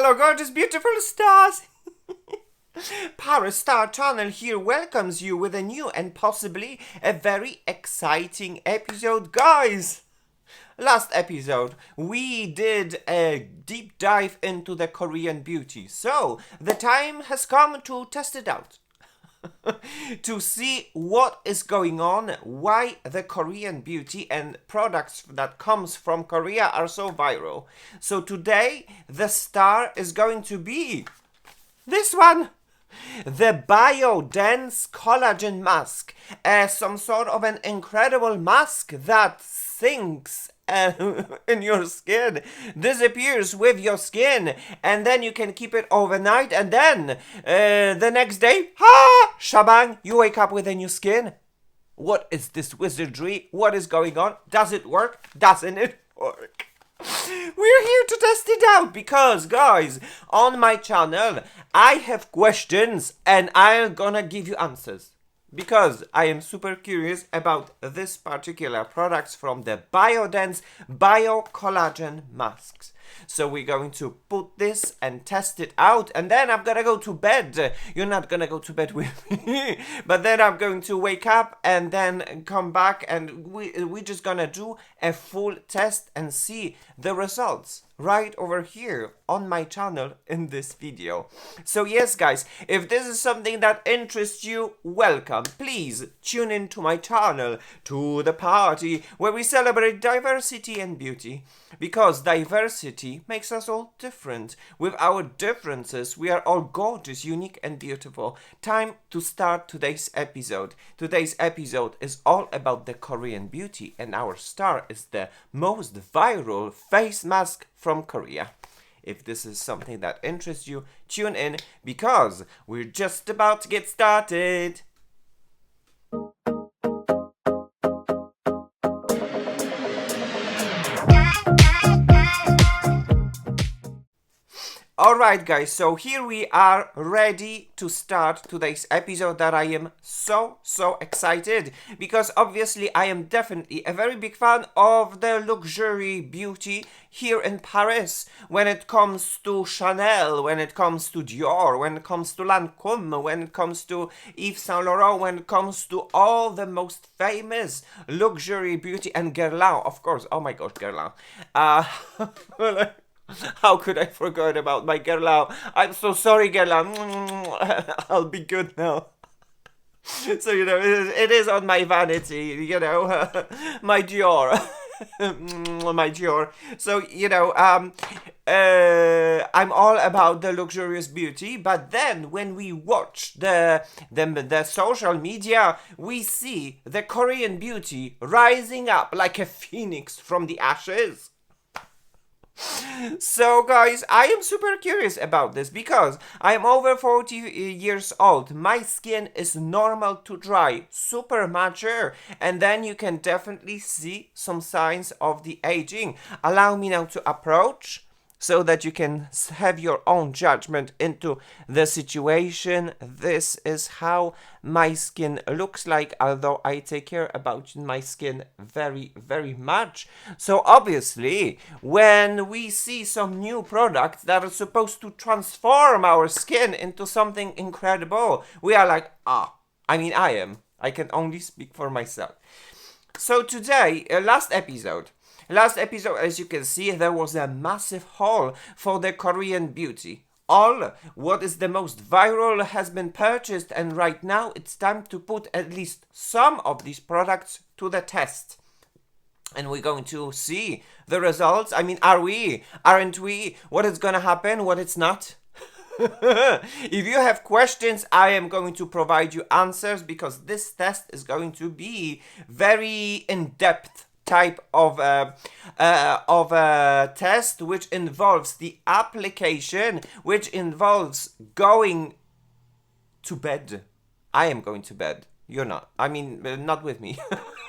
Hello gorgeous beautiful stars! ParisStarChannel here welcomes you with a new and possibly a very exciting episode, guys! Last episode, we did a deep dive into the Korean beauty, so the time has come to test it out. To see what is going on, why the Korean beauty and products that comes from Korea are so viral. So today, the star is going to be this one. The BioDance collagen mask, some sort of an incredible mask that sinks in your skin, disappears with your skin, and then you can keep it overnight, and then the next day, shabang, you wake up with a new skin. What is this wizardry? What is going on? Does it work? Doesn't it work? We're here to test it out because, guys, on my channel, I have questions and I'm gonna give you answers. Because I am super curious about this particular products from the BioDance Bio Collagen Masks. So we're going to put this and test it out, and then I'm gonna go to bed. You're not gonna go to bed with me, but then I'm going to wake up and then come back, and we're just gonna do a full test and see the results right over here on my channel in this video. So yes, guys, if this is something that interests you, welcome. Please tune in to my channel, to the party where we celebrate diversity and beauty, because diversity makes us all different. With our differences, we are all gorgeous, unique and beautiful. Time to start today's episode. Today's episode is all about the Korean beauty, and our star is the most viral face mask from Korea. If this is something that interests you, tune in because we're just about to get started. Alright guys, so here we are ready to start today's episode that I am so excited, because obviously I am definitely a very big fan of the luxury beauty here in Paris. When it comes to Chanel, when it comes to Dior, when it comes to Lancôme, when it comes to Yves Saint Laurent, when it comes to all the most famous luxury beauty, and Guerlain, of course. Oh my gosh, Guerlain. How could I forget about my Guerlain? I'm so sorry, Guerlain. I'll be good now. So, you know, it is on my vanity, you know, my Dior. My Dior. So, you know, I'm all about the luxurious beauty, but then when we watch the social media, we see the Korean beauty rising up like a phoenix from the ashes. So guys, I am super curious about this because I am over 40 years old. My skin is normal to dry, super mature, and then you can definitely see some signs of the aging. Allow me now to approach so that you can have your own judgment into the situation. This is how my skin looks like, although I take care about my skin very much. So obviously, when we see some new products that are supposed to transform our skin into something incredible, we are like, I can only speak for myself. So today, last episode, as you can see, there was a massive haul for the Korean beauty. All what is the most viral has been purchased, and right now it's time to put at least some of these products to the test. And we're going to see the results. I mean, are we? Aren't we? What is gonna happen? What it's not? If you have questions, I am going to provide you answers, because this test is going to be very in-depth type of test, which involves the application, which involves going to bed. I am going to bed. You're not. I mean, not with me.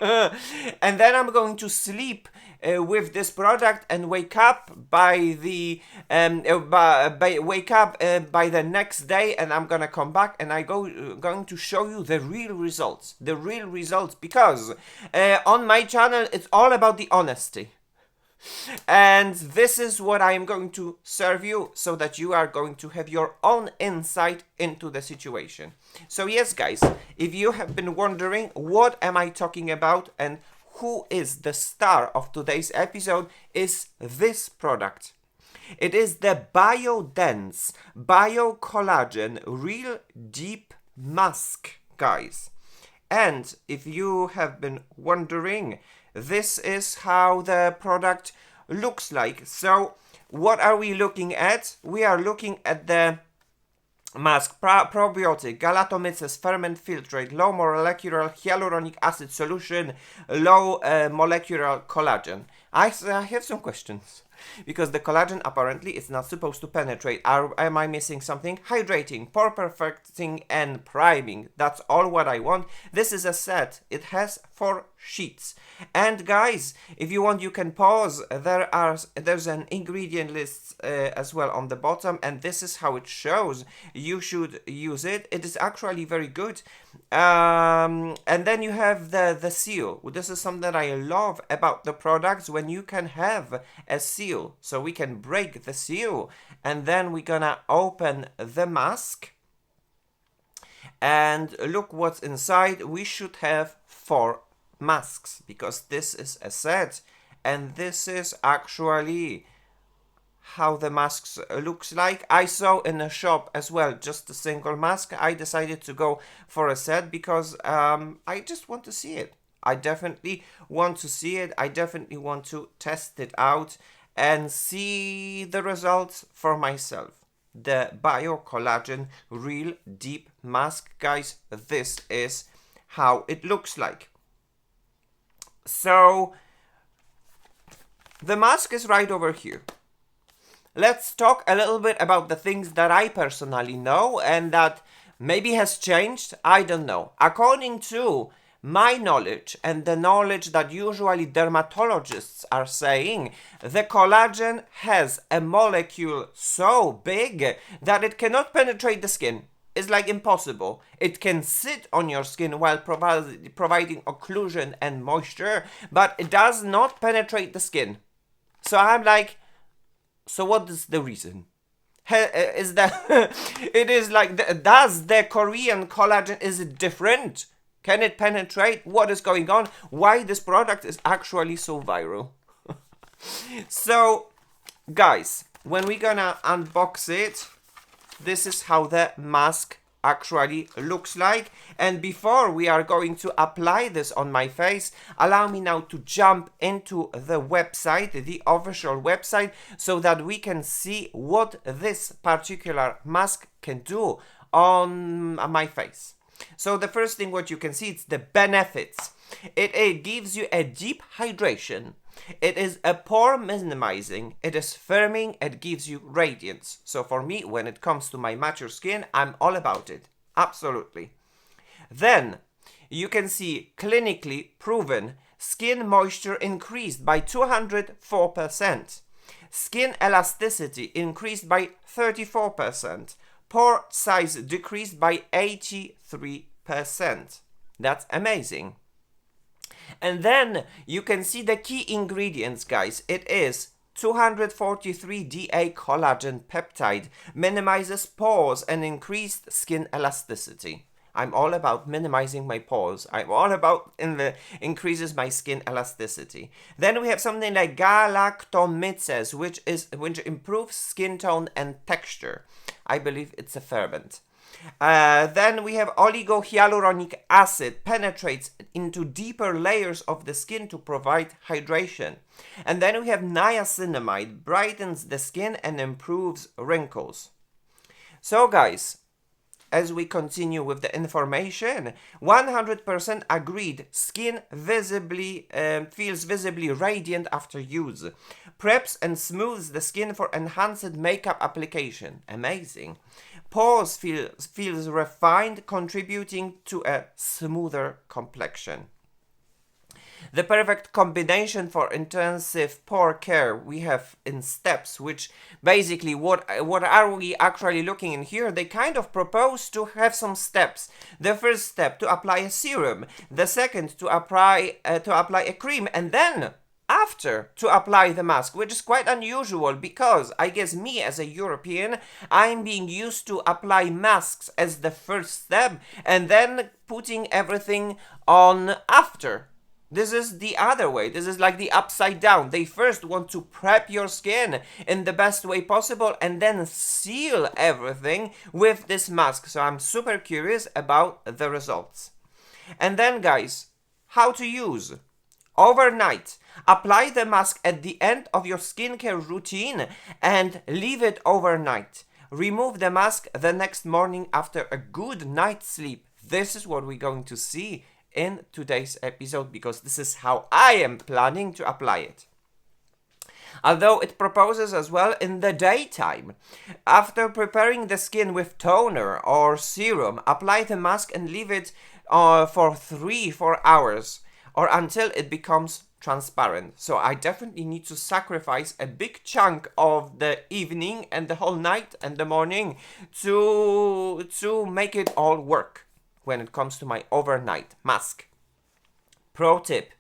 And then I'm going to sleep with this product and wake up by the next day, and I'm gonna come back and going to show you the real results. Because on my channel it's all about the honesty. And this is what I am going to serve you so that you are going to have your own insight into the situation. So yes, guys, if you have been wondering what am I talking about and who is the star of today's episode, is this product. It is the BioDance Bio Collagen Real Deep Mask, guys. And if you have been wondering, this is how the product looks like. So what are we looking at? We are looking at the mask probiotic, galatomyces, ferment filtrate, low molecular hyaluronic acid solution, low molecular collagen. I have some questions. Because the collagen apparently is not supposed to penetrate. Am I missing something? Hydrating, pore perfecting, and priming. That's all what I want. This is a set. It has 4 sheets. And guys, if you want, you can pause. There's an ingredient list as well on the bottom, and this is how it shows. You should use it. It is actually very good. And then you have the seal. This is something that I love about the products, when you can have a seal. So we can break the seal, and then we're gonna open the mask and look what's inside. We should have 4 masks because this is a set, and this is actually how the masks looks like. I saw in a shop as well just a single mask. I decided to go for a set because I just want to see it. I definitely want to see it. I definitely want to test it out and see the results for myself. The Bio Collagen Real Deep Mask, guys, this is how it looks like. So the mask is right over here. Let's talk a little bit about the things that I personally know and that maybe has changed. I don't know. According to my knowledge and the knowledge that usually dermatologists are saying, the collagen has a molecule so big that it cannot penetrate the skin. It's like impossible. It can sit on your skin while providing occlusion and moisture, but it does not penetrate the skin. So I'm like, so what is the reason? Is that it is like, does the Korean collagen, is it different? Can it penetrate? What is going on? Why this product is actually so viral? So, guys, when we're gonna unbox it, this is how the mask actually looks like. And before we are going to apply this on my face, allow me now to jump into the website, the official website, so that we can see what this particular mask can do on my face. So the first thing what you can see, it's the benefits. It gives you a deep hydration. It is a pore minimizing. It is firming. It gives you radiance. So for me, when it comes to my mature skin, I'm all about it. Absolutely. Then you can see clinically proven skin moisture increased by 204%. Skin elasticity increased by 34%. Pore size decreased by 83%. That's amazing. And then you can see the key ingredients, guys. It is 243-DA collagen peptide, minimizes pores and increased skin elasticity. I'm all about minimizing my pores. I'm all about increases my skin elasticity. Then we have something like galactomyces, which improves skin tone and texture. I believe it's a ferment. Then we have oligohyaluronic acid, penetrates into deeper layers of the skin to provide hydration. And then we have niacinamide, brightens the skin and improves wrinkles. So guys, as we continue with the information, 100% agreed, skin visibly feels visibly radiant after use. Preps and smooths the skin for enhanced makeup application. Amazing. Pores feels refined, contributing to a smoother complexion. The perfect combination for intensive pore care we have in steps, which basically what are we actually looking in here? They kind of propose to have some steps. The first step, to apply a serum. The second, to apply a cream, and then after to apply the mask, which is quite unusual because I guess me as a European, I'm being used to apply masks as the first step and then putting everything on after. This is the other way. This is like the upside down. They first want to prep your skin in the best way possible and then seal everything with this mask. So I'm super curious about the results. And then guys, how to use. Overnight, apply the mask at the end of your skincare routine and leave it overnight. Remove the mask the next morning after a good night's sleep. This is what we're going to see in today's episode because this is how I am planning to apply it. Although it proposes as well in the daytime. After preparing the skin with toner or serum, apply the mask and leave it for 3-4 hours or until it becomes transparent. So I definitely need to sacrifice a big chunk of the evening and the whole night and the morning to make it all work when it comes to my overnight mask. Pro tip.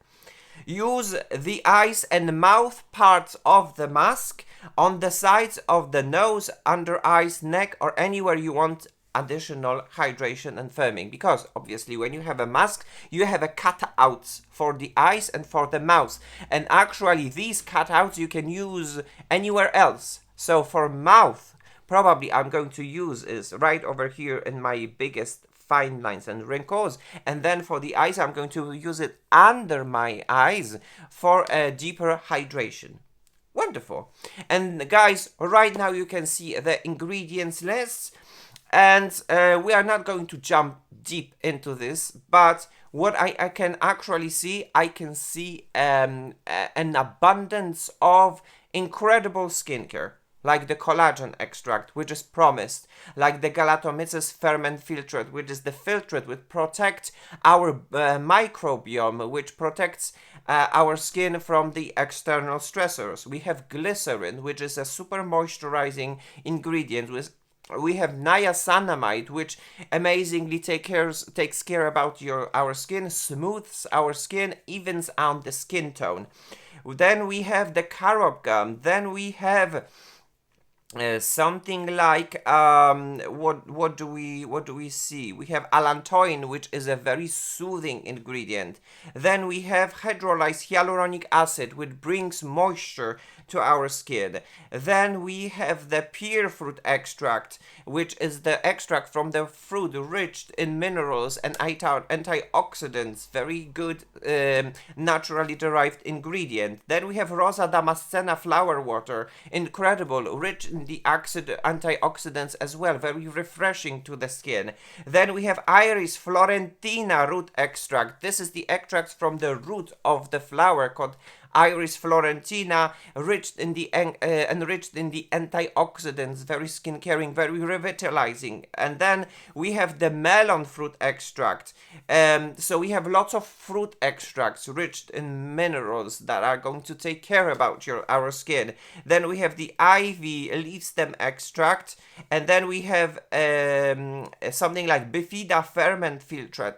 Use the eyes and mouth parts of the mask on the sides of the nose, under eyes, neck, or anywhere you want additional hydration and firming, because obviously when you have a mask you have a cutouts for the eyes and for the mouth, and actually these cutouts you can use anywhere else. So for mouth, probably I'm going to use is right over here in my biggest fine lines and wrinkles, and then for the eyes I'm going to use it under my eyes for a deeper hydration. Wonderful. And guys, right now you can see the ingredients list. And we are not going to jump deep into this, but what I can actually see, I can see an abundance of incredible skincare, like the collagen extract, which is promised, like the Galatomyces ferment filtrate, which is the filtrate which protects our microbiome, which protects our skin from the external stressors. We have glycerin, which is a super moisturizing ingredient with. We have niacinamide, which amazingly takes care about our skin, smooths our skin, evens out the skin tone. Then we have the carob gum. Then we have something like what do we see? We have allantoin, which is a very soothing ingredient. Then we have hydrolyzed hyaluronic acid, which brings moisture to our skin. Then we have the pear fruit extract, which is the extract from the fruit rich in minerals and antioxidants, very good naturally derived ingredient. Then we have Rosa Damascena flower water, incredible, rich in the antioxidants as well, very refreshing to the skin. Then we have Iris florentina root extract. This is the extract from the root of the flower called Iris florentina, enriched in the antioxidants, very skin caring, very revitalizing. And then we have the melon fruit extract. So we have lots of fruit extracts rich in minerals that are going to take care about our skin. Then we have the ivy leaf stem extract, and then we have something like Bifida ferment filtrate,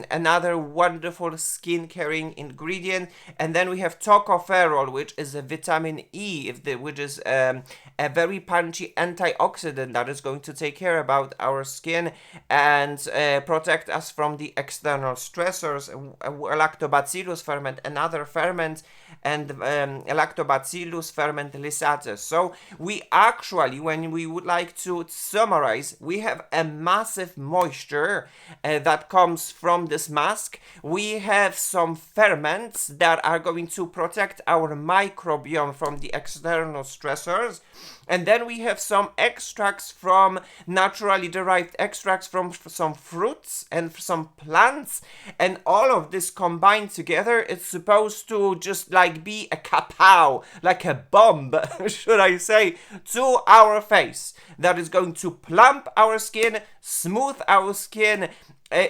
another wonderful skin caring ingredient. And then we have tocopherol, which is a vitamin E, which is a very punchy antioxidant that is going to take care about our skin and protect us from the external stressors. Lactobacillus ferment, another ferment, and Lactobacillus ferment lysates. So we actually, when we would like to summarize, we have a massive moisture that comes from this mask. We have some ferments that are going to protect our microbiome from the external stressors. And then we have some extracts from naturally derived extracts from some fruits and some plants. And all of this combined together, it's supposed to just like be a kapow, like a bomb, should I say, to our face. That is going to plump our skin, smooth our skin,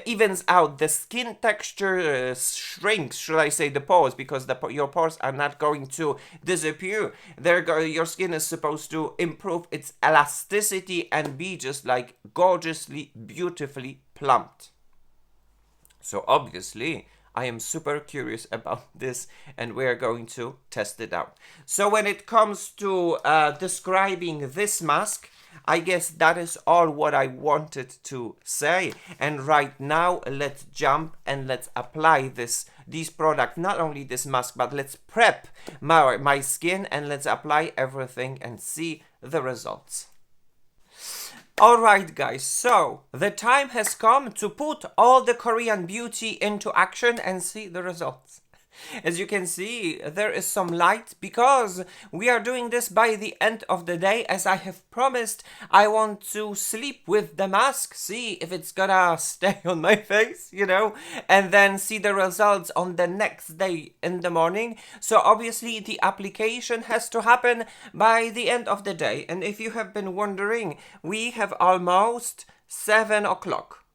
evens out the skin texture, shrinks, should I say, the pores, because your pores are not going to disappear. Your skin is supposed to improve its elasticity and be just like gorgeously, beautifully plumped. So obviously, I am super curious about this, and we're going to test it out. So when it comes to describing this mask, I guess that is all what I wanted to say. And right now, let's jump and let's apply these products, not only this mask, but let's prep my skin and let's apply everything and see the results. Alright guys, so the time has come to put all the Korean beauty into action and see the results. As you can see, there is some light because we are doing this by the end of the day. As I have promised, I want to sleep with the mask, see if it's gonna stay on my face, you know, and then see the results on the next day in the morning. So obviously the application has to happen by the end of the day. And if you have been wondering, we have almost 7 o'clock.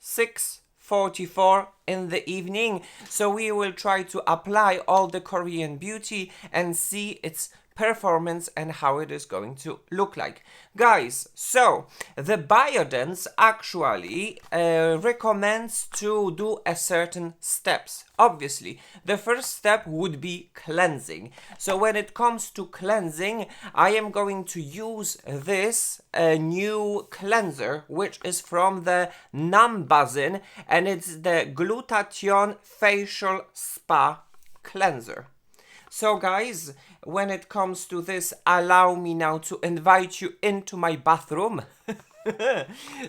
6:44 in the evening, so we will try to apply all the Korean beauty and see its performance and how it is going to look like. Guys, so the BioDance actually recommends to do a certain steps. Obviously, the first step would be cleansing. So when it comes to cleansing, I am going to use this new cleanser, which is from the Numbuzin, and it's the Glutathione Facial Spa Cleanser. So guys, when it comes to this, allow me now to invite you into my bathroom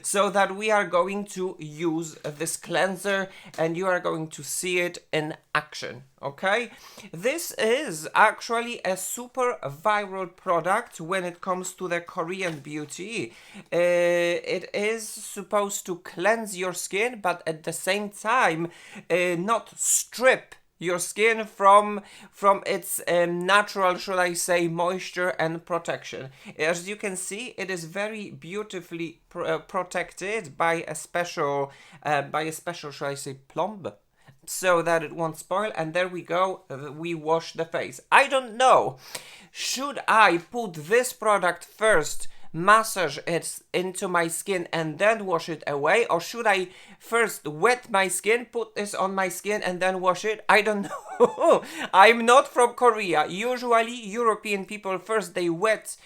so that we are going to use this cleanser and you are going to see it in action, okay? This is actually a super viral product when it comes to the Korean beauty. It is supposed to cleanse your skin, but at the same time not strip your skin from its natural, should I say, moisture and protection. As you can see, it is very beautifully protected by a special, should I say, plomb, so that it won't spoil. And there we go, we wash the face. I don't know, should I put this product first, massage it into my skin and then wash it away, or should I first wet my skin, put this on my skin and then wash it? I don't know. I'm not from Korea. Usually European people first, they wet.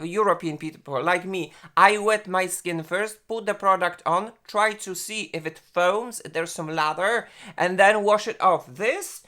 European people like me, I wet my skin first, put the product on, try to see if it foams, there's some lather, and then wash it off. This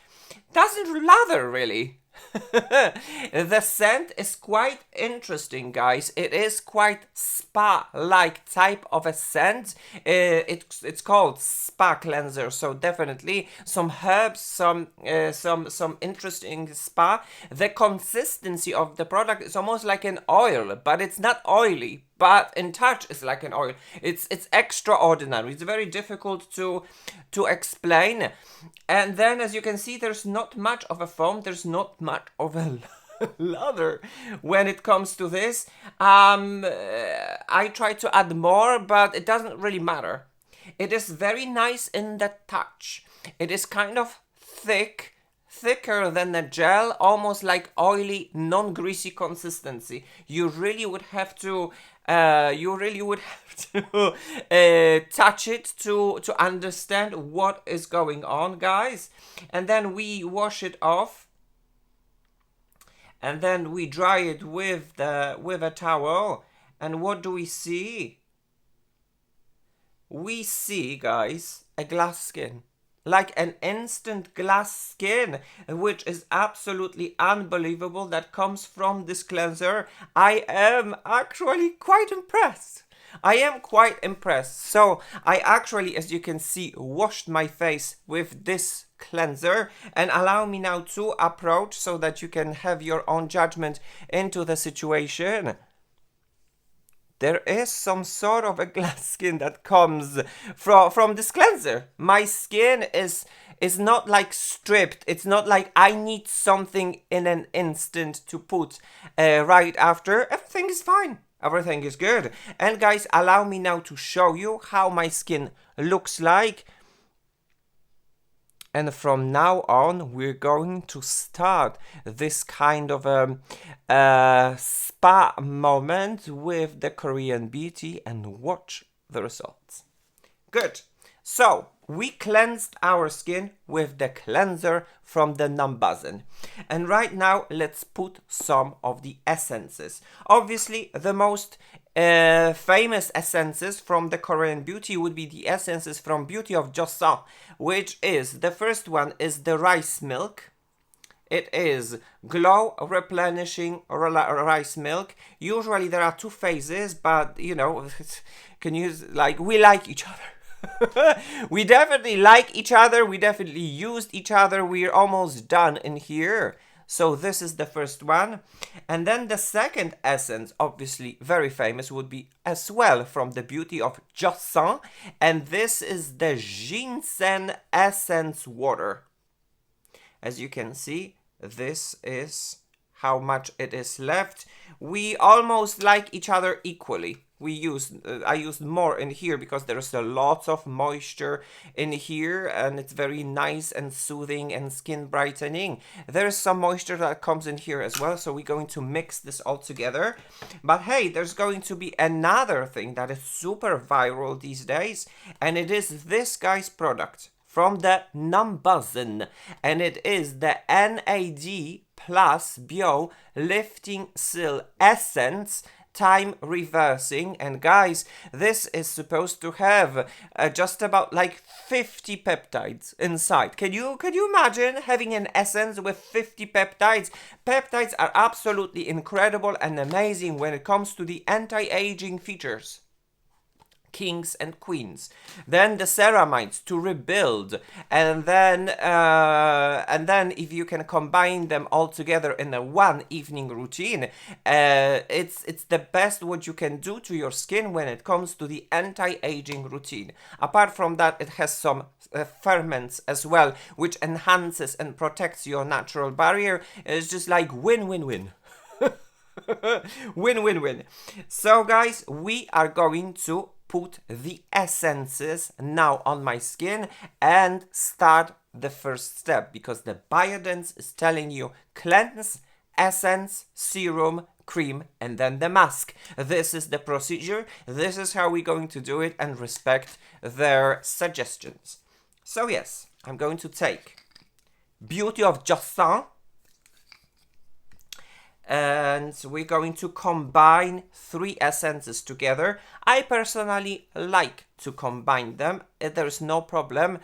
doesn't lather really. The scent is quite interesting, guys. It is quite spa-like type of a scent. It's called spa cleanser, so definitely some herbs, some interesting spa. The consistency of the product is almost like an oil, but it's not oily. But in touch, it's like an oil. It's extraordinary. It's very difficult to explain. And then, as you can see, there's not much of a foam. There's not much of a lather when it comes to this. I try to add more, but it doesn't really matter. It is very nice in the touch. It is kind of thicker than a gel, almost like oily, non-greasy consistency. You really would have to touch it to understand what is going on, guys. And then we wash it off, and then we dry it with a towel. And what do we see? We see, guys, a glass skin. Like an instant glass skin, which is absolutely unbelievable, that comes from this cleanser. I am actually quite impressed. So I actually, as you can see, washed my face with this cleanser, and allow me now to approach so that you can have your own judgment into the situation. There is some sort of a glass skin that comes from this cleanser. My skin is not like stripped. It's not like I need something in an instant to put right after. Everything is fine. Everything is good. And guys, allow me now to show you how my skin looks like. And from now on, we're going to start this kind of spa moment with the Korean beauty and watch the results. Good. So, we cleansed our skin with the cleanser from the Numbuzin. And right now, let's put some of the essences. Obviously, the most famous essences from the Korean beauty would be the essences from BeautyOfJoseon, which is, the first one is the rice milk. It is Glow Replenishing Rice Milk. Usually there are two phases, but you know, can use, like, we like each other. We definitely like each other. We definitely used each other. We're almost done in here. So this is the first one. And then the second essence, obviously very famous, would be as well from the BeautyOfJoseon. And this is the Ginseng Essence Water. As you can see, this is how much it is left. We almost like each other equally. I used more in here because there's a lot of moisture in here and it's very nice and soothing and skin brightening. There's some moisture that comes in here as well, so we're going to mix this all together. But hey, there's going to be another thing that is super viral these days, and it is this guy's product from the Numbuzin, and it is the NAD plus Bio Liftante Essence Time Reversing. And guys, this is supposed to have just about like 50 peptides inside. Can you imagine having an essence with 50 peptides? Peptides are absolutely incredible and amazing when it comes to the anti-aging features. Kings and queens, then the ceramides to rebuild, and then if you can combine them all together in a one evening routine, it's the best what you can do to your skin when it comes to the anti-aging routine. Apart from that, it has some ferments as well, which enhances and protects your natural barrier. It's just like win-win-win. Win-win-win. So guys, we are going to put the essences now on my skin and start the first step, because the BioDance is telling you cleanse, essence, serum, cream, and then the mask. This is the procedure. This is how we're going to do it, and respect their suggestions. So yes, I'm going to take BeautyOfJoseon, and we're going to combine 3 essences together. I personally like to combine them. There's no problem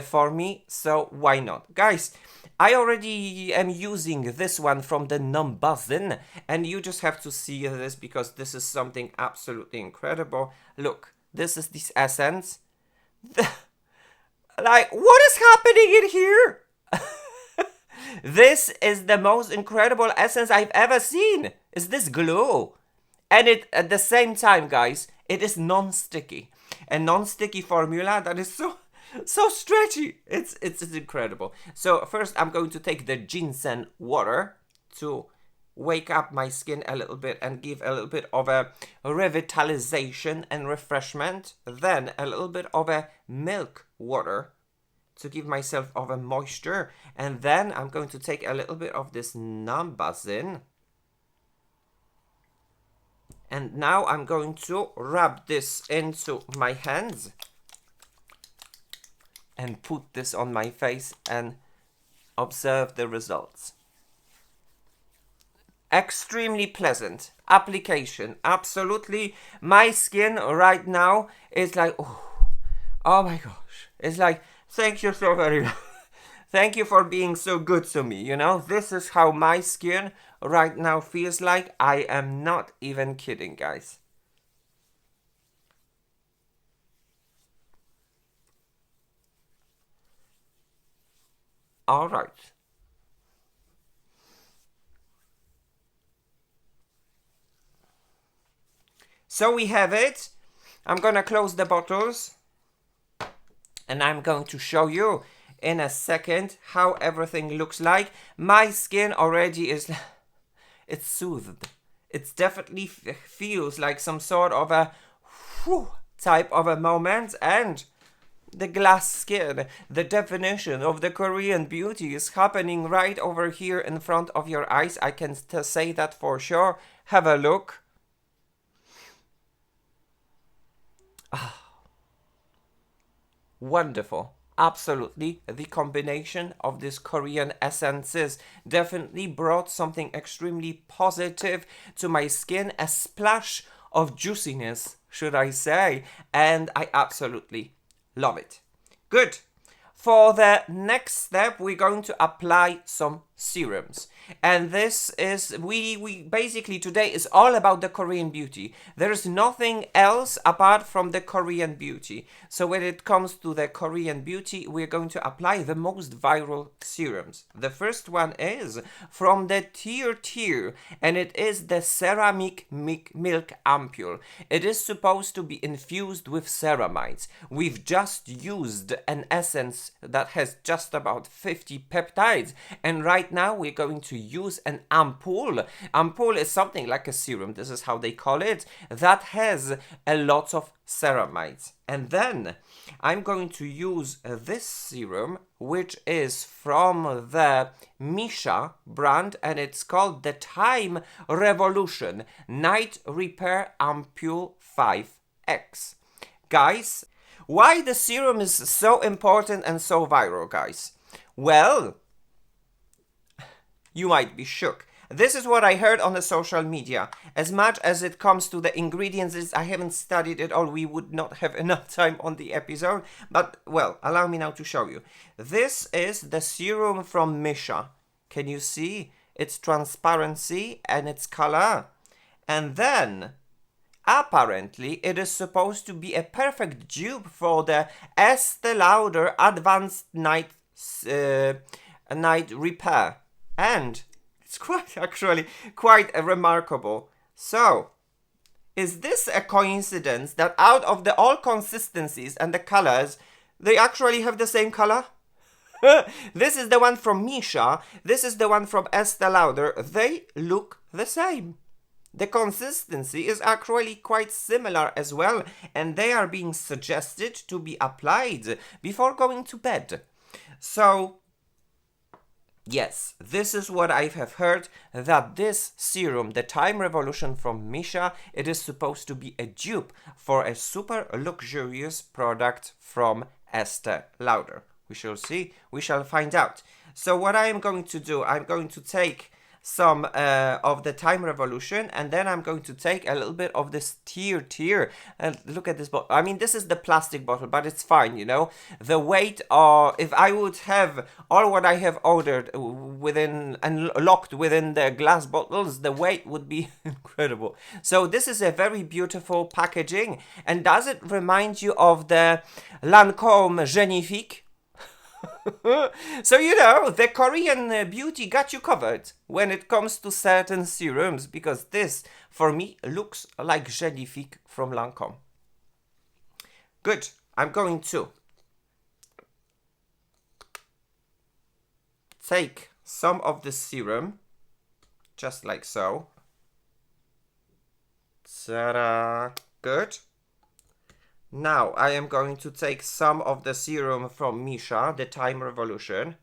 for me, so why not? Guys, I already am using this one from the Numbuzin, and you just have to see this because this is something absolutely incredible. Look, this is this essence. Like, what is happening in here? This is the most incredible essence I've ever seen. Is this glue? And it, at the same time, guys, it is non-sticky. A non-sticky formula that is so stretchy. It's incredible. So first I'm going to take the ginseng water to wake up my skin a little bit and give a little bit of a revitalization and refreshment. Then a little bit of a milk water to give myself of a moisture, and then I'm going to take a little bit of this Numbuzin, and now I'm going to rub this into my hands and put this on my face and observe the results. Extremely pleasant application, absolutely. My skin right now is like, oh my gosh, it's like, thank you so very much. Thank you for being so good to me, you know? This is how my skin right now feels like. I am not even kidding, guys. All right. So we have it. I'm gonna close the bottles, and I'm going to show you in a second how everything looks like. My skin already is, it's soothed. It definitely feels like some sort of a type of a moment, and the glass skin, the definition of the Korean beauty is happening right over here in front of your eyes. I can say that for sure. Have a look. wonderful. Absolutely, the combination of these Korean essences definitely brought something extremely positive to my skin, a splash of juiciness, should I say, and I absolutely love it. Good. For the next step, we're going to apply some serums. And this is, we basically today is all about the Korean beauty. There's nothing else apart from the Korean beauty. So when it comes to the Korean beauty, we're going to apply the most viral serums. The first one is from the TirTir, and it is the ceramic milk ampule. It is supposed to be infused with ceramides. We've just used an essence that has just about 50 peptides, and right now we're going to use an ampoule. Ampoule is something like a serum, this is how they call it, that has a lot of ceramides. And then I'm going to use this serum, which is from the Missha brand, and it's called the Time Revolution Night Repair Ampule 5X. Guys, why the serum is so important and so viral, guys? Well, you might be shook. This is what I heard on the social media. As much as it comes to the ingredients, I haven't studied it all. We would not have enough time on the episode. But, well, allow me now to show you. This is the serum from Missha. Can you see its transparency and its color? And then, apparently, it is supposed to be a perfect dupe for the Estee Lauder Advanced Night Repair. And it's quite remarkable. So, is this a coincidence that out of the all consistencies and the colors, they actually have the same color? This is the one from Missha. This is the one from Estee Lauder. They look the same. The consistency is actually quite similar as well, and they are being suggested to be applied before going to bed. So, yes, this is what I have heard, that this serum, the Time Revolution from Missha, it is supposed to be a dupe for a super luxurious product from Estee Lauder. We shall see, we shall find out. So what I am going to do, I'm going to take some of the Time Revolution, and then I'm going to take a little bit of this TirTir. And look at this bottle. I mean, this is the plastic bottle, but it's fine, you know. The weight, if I would have all what I have ordered within and locked within the glass bottles, the weight would be incredible. So this is a very beautiful packaging. And does it remind you of the Lancôme Genifique? So, you know, the Korean beauty got you covered when it comes to certain serums, because this, for me, looks like Genifique from Lancôme. Good. I'm going to take some of the serum, just like so. Ta-da! Good. Now, I am going to take some of the serum from Missha, the Time Revolution.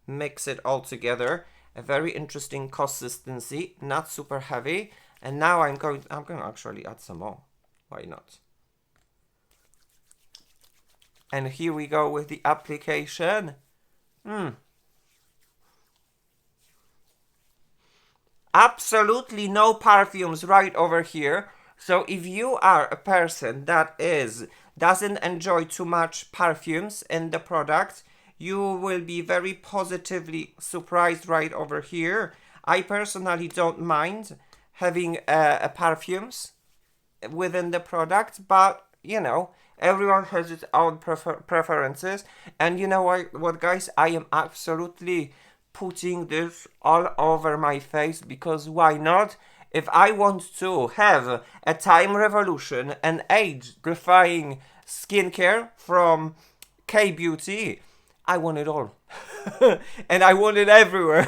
Mix it all together. A very interesting consistency, not super heavy. And now I'm going to actually add some more. Why not? And here we go with the application. Absolutely no perfumes right over here. So if you are a person that doesn't enjoy too much perfumes in the product, you will be very positively surprised right over here. I personally don't mind having perfumes within the product, but you know, everyone has its own preferences. And you know what, guys? I am absolutely putting this all over my face, because why not? If I want to have a Time Revolution and age-defying skincare from K-Beauty, I want it all. And I want it everywhere.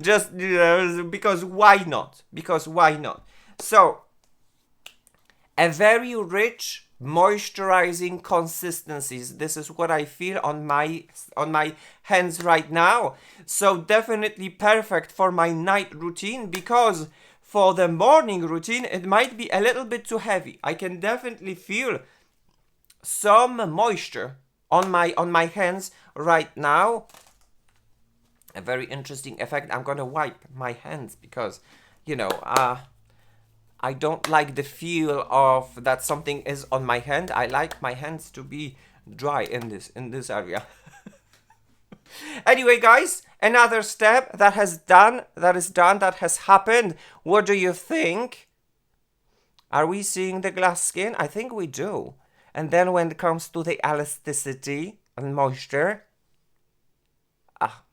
Just, you know, because why not? Because why not? So, a very rich, moisturizing consistencies. This is what I feel on my hands right now. So definitely perfect for my night routine, because for the morning routine, it might be a little bit too heavy. I can definitely feel some moisture on my hands right now. A very interesting effect. I'm gonna wipe my hands because, you know, I don't like the feel of that something is on my hand. I like my hands to be dry in this area. Anyway, guys, another step that has happened. What do you think? Are we seeing the glass skin? I think we do. And then when it comes to the elasticity and moisture,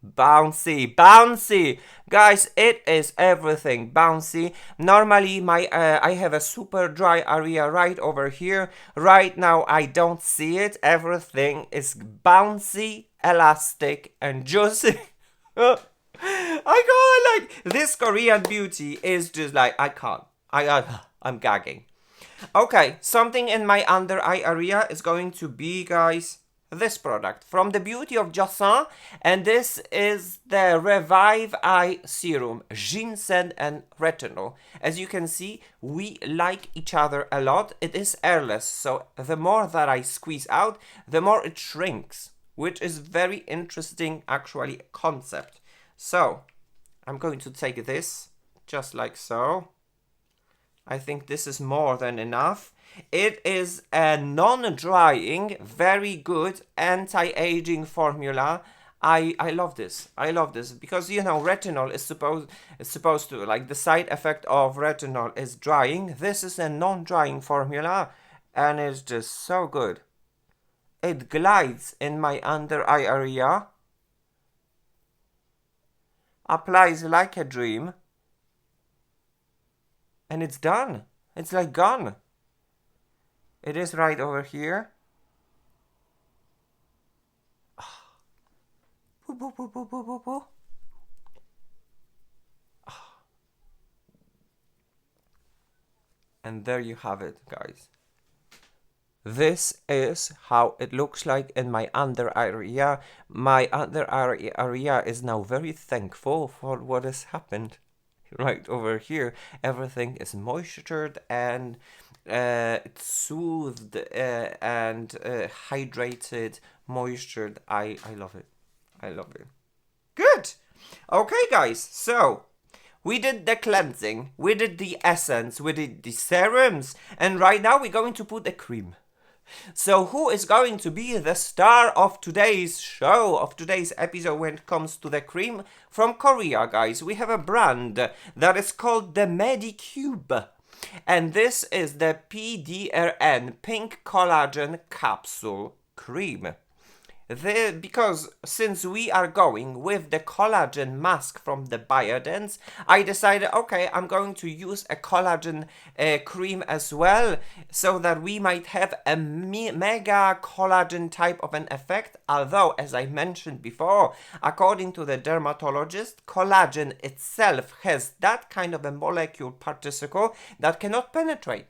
bouncy, bouncy, guys, it is everything bouncy. Normally I have a super dry area right over here. Right now I don't see it. Everything is bouncy, elastic, and juicy. I can't, like, this Korean beauty is just like, I can't. I'm gagging. Okay, something in my under eye area is going to be, guys, this product from the BeautyOfJoseon, and this is the Revive Eye Serum, Ginseng and Retinol. As you can see, we like each other a lot. It is airless, so the more that I squeeze out, the more it shrinks, which is very interesting, actually, concept. So, I'm going to take this, just like so. I think this is more than enough. It is a non-drying, very good anti-aging formula. I love this. I love this because, you know, retinol is supposed to, like, the side effect of retinol is drying. This is a non-drying formula and it's just so good. It glides in my under eye area, applies like a dream, and it's done. It's like gone. It is right over here. And there you have it, guys. This is how it looks like in my under area. My under area is now very thankful for what has happened. Right over here, everything is moistured and it's soothed and hydrated, moistured. I love it. I love it. Good. Okay, guys. So we did the cleansing, we did the essence, we did the serums, and right now we're going to put the cream. So who is going to be the star of today's show, of today's episode when it comes to the cream? From Korea, guys, we have a brand that is called the Medicube. And this is the PDRN Pink Collagen Capsule Cream. Because since we are going with the collagen mask from the BioDance, I decided, okay, I'm going to use a collagen cream as well, so that we might have a mega collagen type of an effect. Although, as I mentioned before, according to the dermatologist, collagen itself has that kind of a molecule particle that cannot penetrate.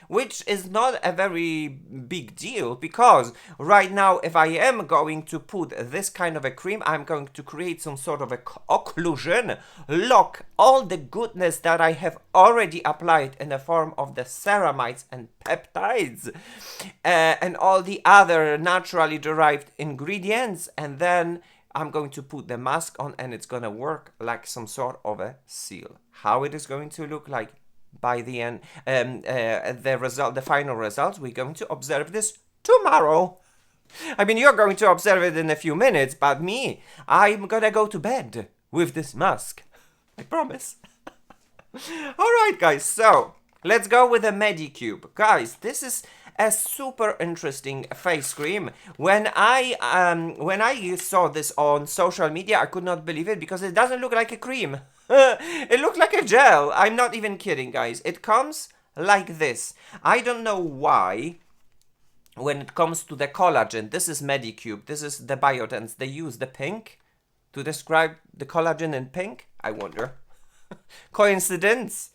Which is not a very big deal, because right now, if I am going to put this kind of a cream, I'm going to create some sort of a occlusion, lock all the goodness that I have already applied in the form of the ceramides and peptides and all the other naturally derived ingredients, and then I'm going to put the mask on and it's gonna work like some sort of a seal. How it is going to look like by the end, the final results, we're going to observe this tomorrow. I mean, you're going to observe it in a few minutes, but me, I'm gonna go to bed with this mask. I promise. Alright, guys, so let's go with the Medicube. Guys, this is a super interesting face cream. When I saw this on social media, I could not believe it because it doesn't look like a cream. It looks like a gel. I'm not even kidding, guys. It comes like this. I don't know why. When it comes to the collagen, this is Medicube, this is the BioDance. They use the pink to describe the collagen in pink. I wonder. Coincidence?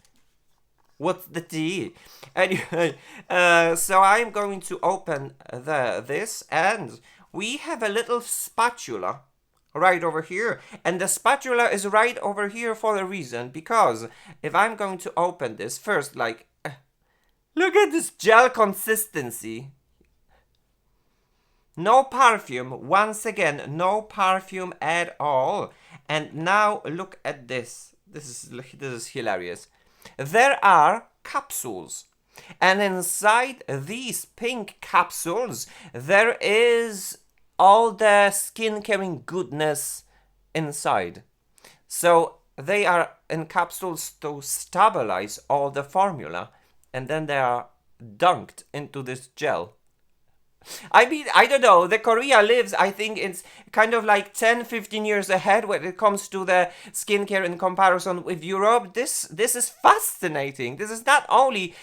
What's the tea? Anyway, so I'm going to open this, and we have a little spatula right over here, and the spatula is right over here for a reason, because if I'm going to open this first, like, look at this gel consistency. No perfume. Once again, no perfume at all. And now look at this. This is hilarious. There are capsules. And inside these pink capsules, there is all the skincare goodness inside. So they are in capsules to stabilize all the formula, and then they are dunked into this gel. I mean, I don't know, the Korea lives, I think it's kind of like 10-15 years ahead when it comes to the skincare in comparison with Europe. This is fascinating. This is not only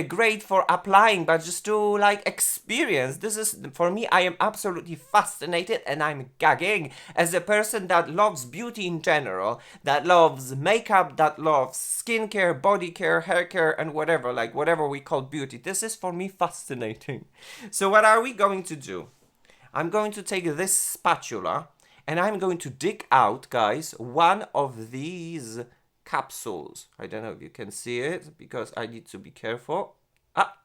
great for applying, but just to like experience. This is, for me, I am absolutely fascinated and I'm gagging as a person that loves beauty in general, that loves makeup, that loves skincare, body care, hair care, and whatever, like whatever we call beauty. This is for me fascinating. So what are we going to do? I'm going to take this spatula and I'm going to dig out, guys, one of these capsules. I don't know if you can see it because I need to be careful. Ah,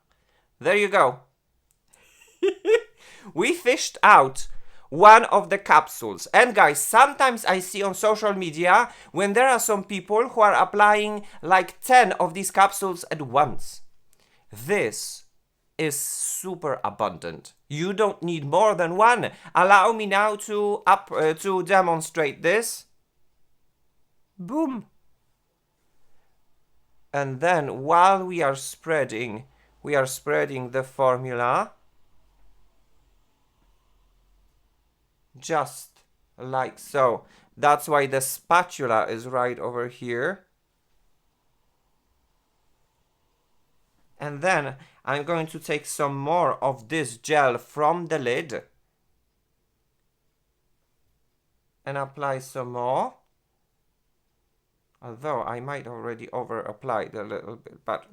there you go. We fished out one of the capsules. And guys, sometimes I see on social media when there are some people who are applying like 10 of these capsules at once. This is super abundant. You don't need more than one. Allow me now to demonstrate this. Boom. And then while we are spreading the formula just like so. That's why the spatula is right over here. And then I'm going to take some more of this gel from the lid and apply some more. Although I might already over apply it a little bit, but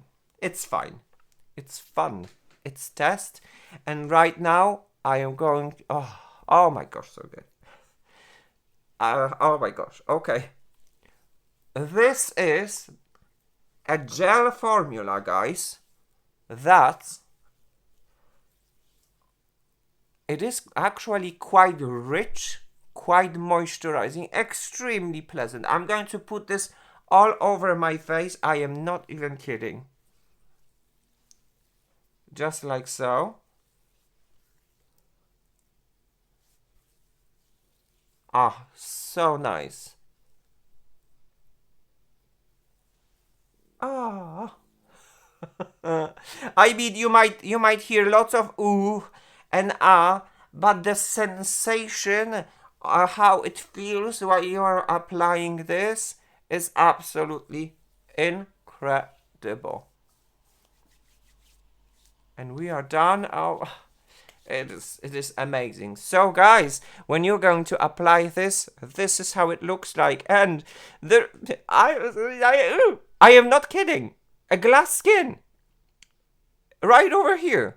it's fine. It's fun. It's test. And right now I am going, oh my gosh, so good. Oh my gosh, okay. This is a gel formula, guys. That it is actually quite rich, quite moisturizing, extremely pleasant. I'm going to put this all over my face. I am not even kidding. Just like so. Ah, so nice. Ah. I mean, you might hear lots of ooh and ah, but the sensation, how it feels while you are applying this is absolutely incredible. And we are done. Oh, it is amazing. So guys, when you're going to apply this, this is how it looks like. And I am not kidding. A glass skin. Right over here.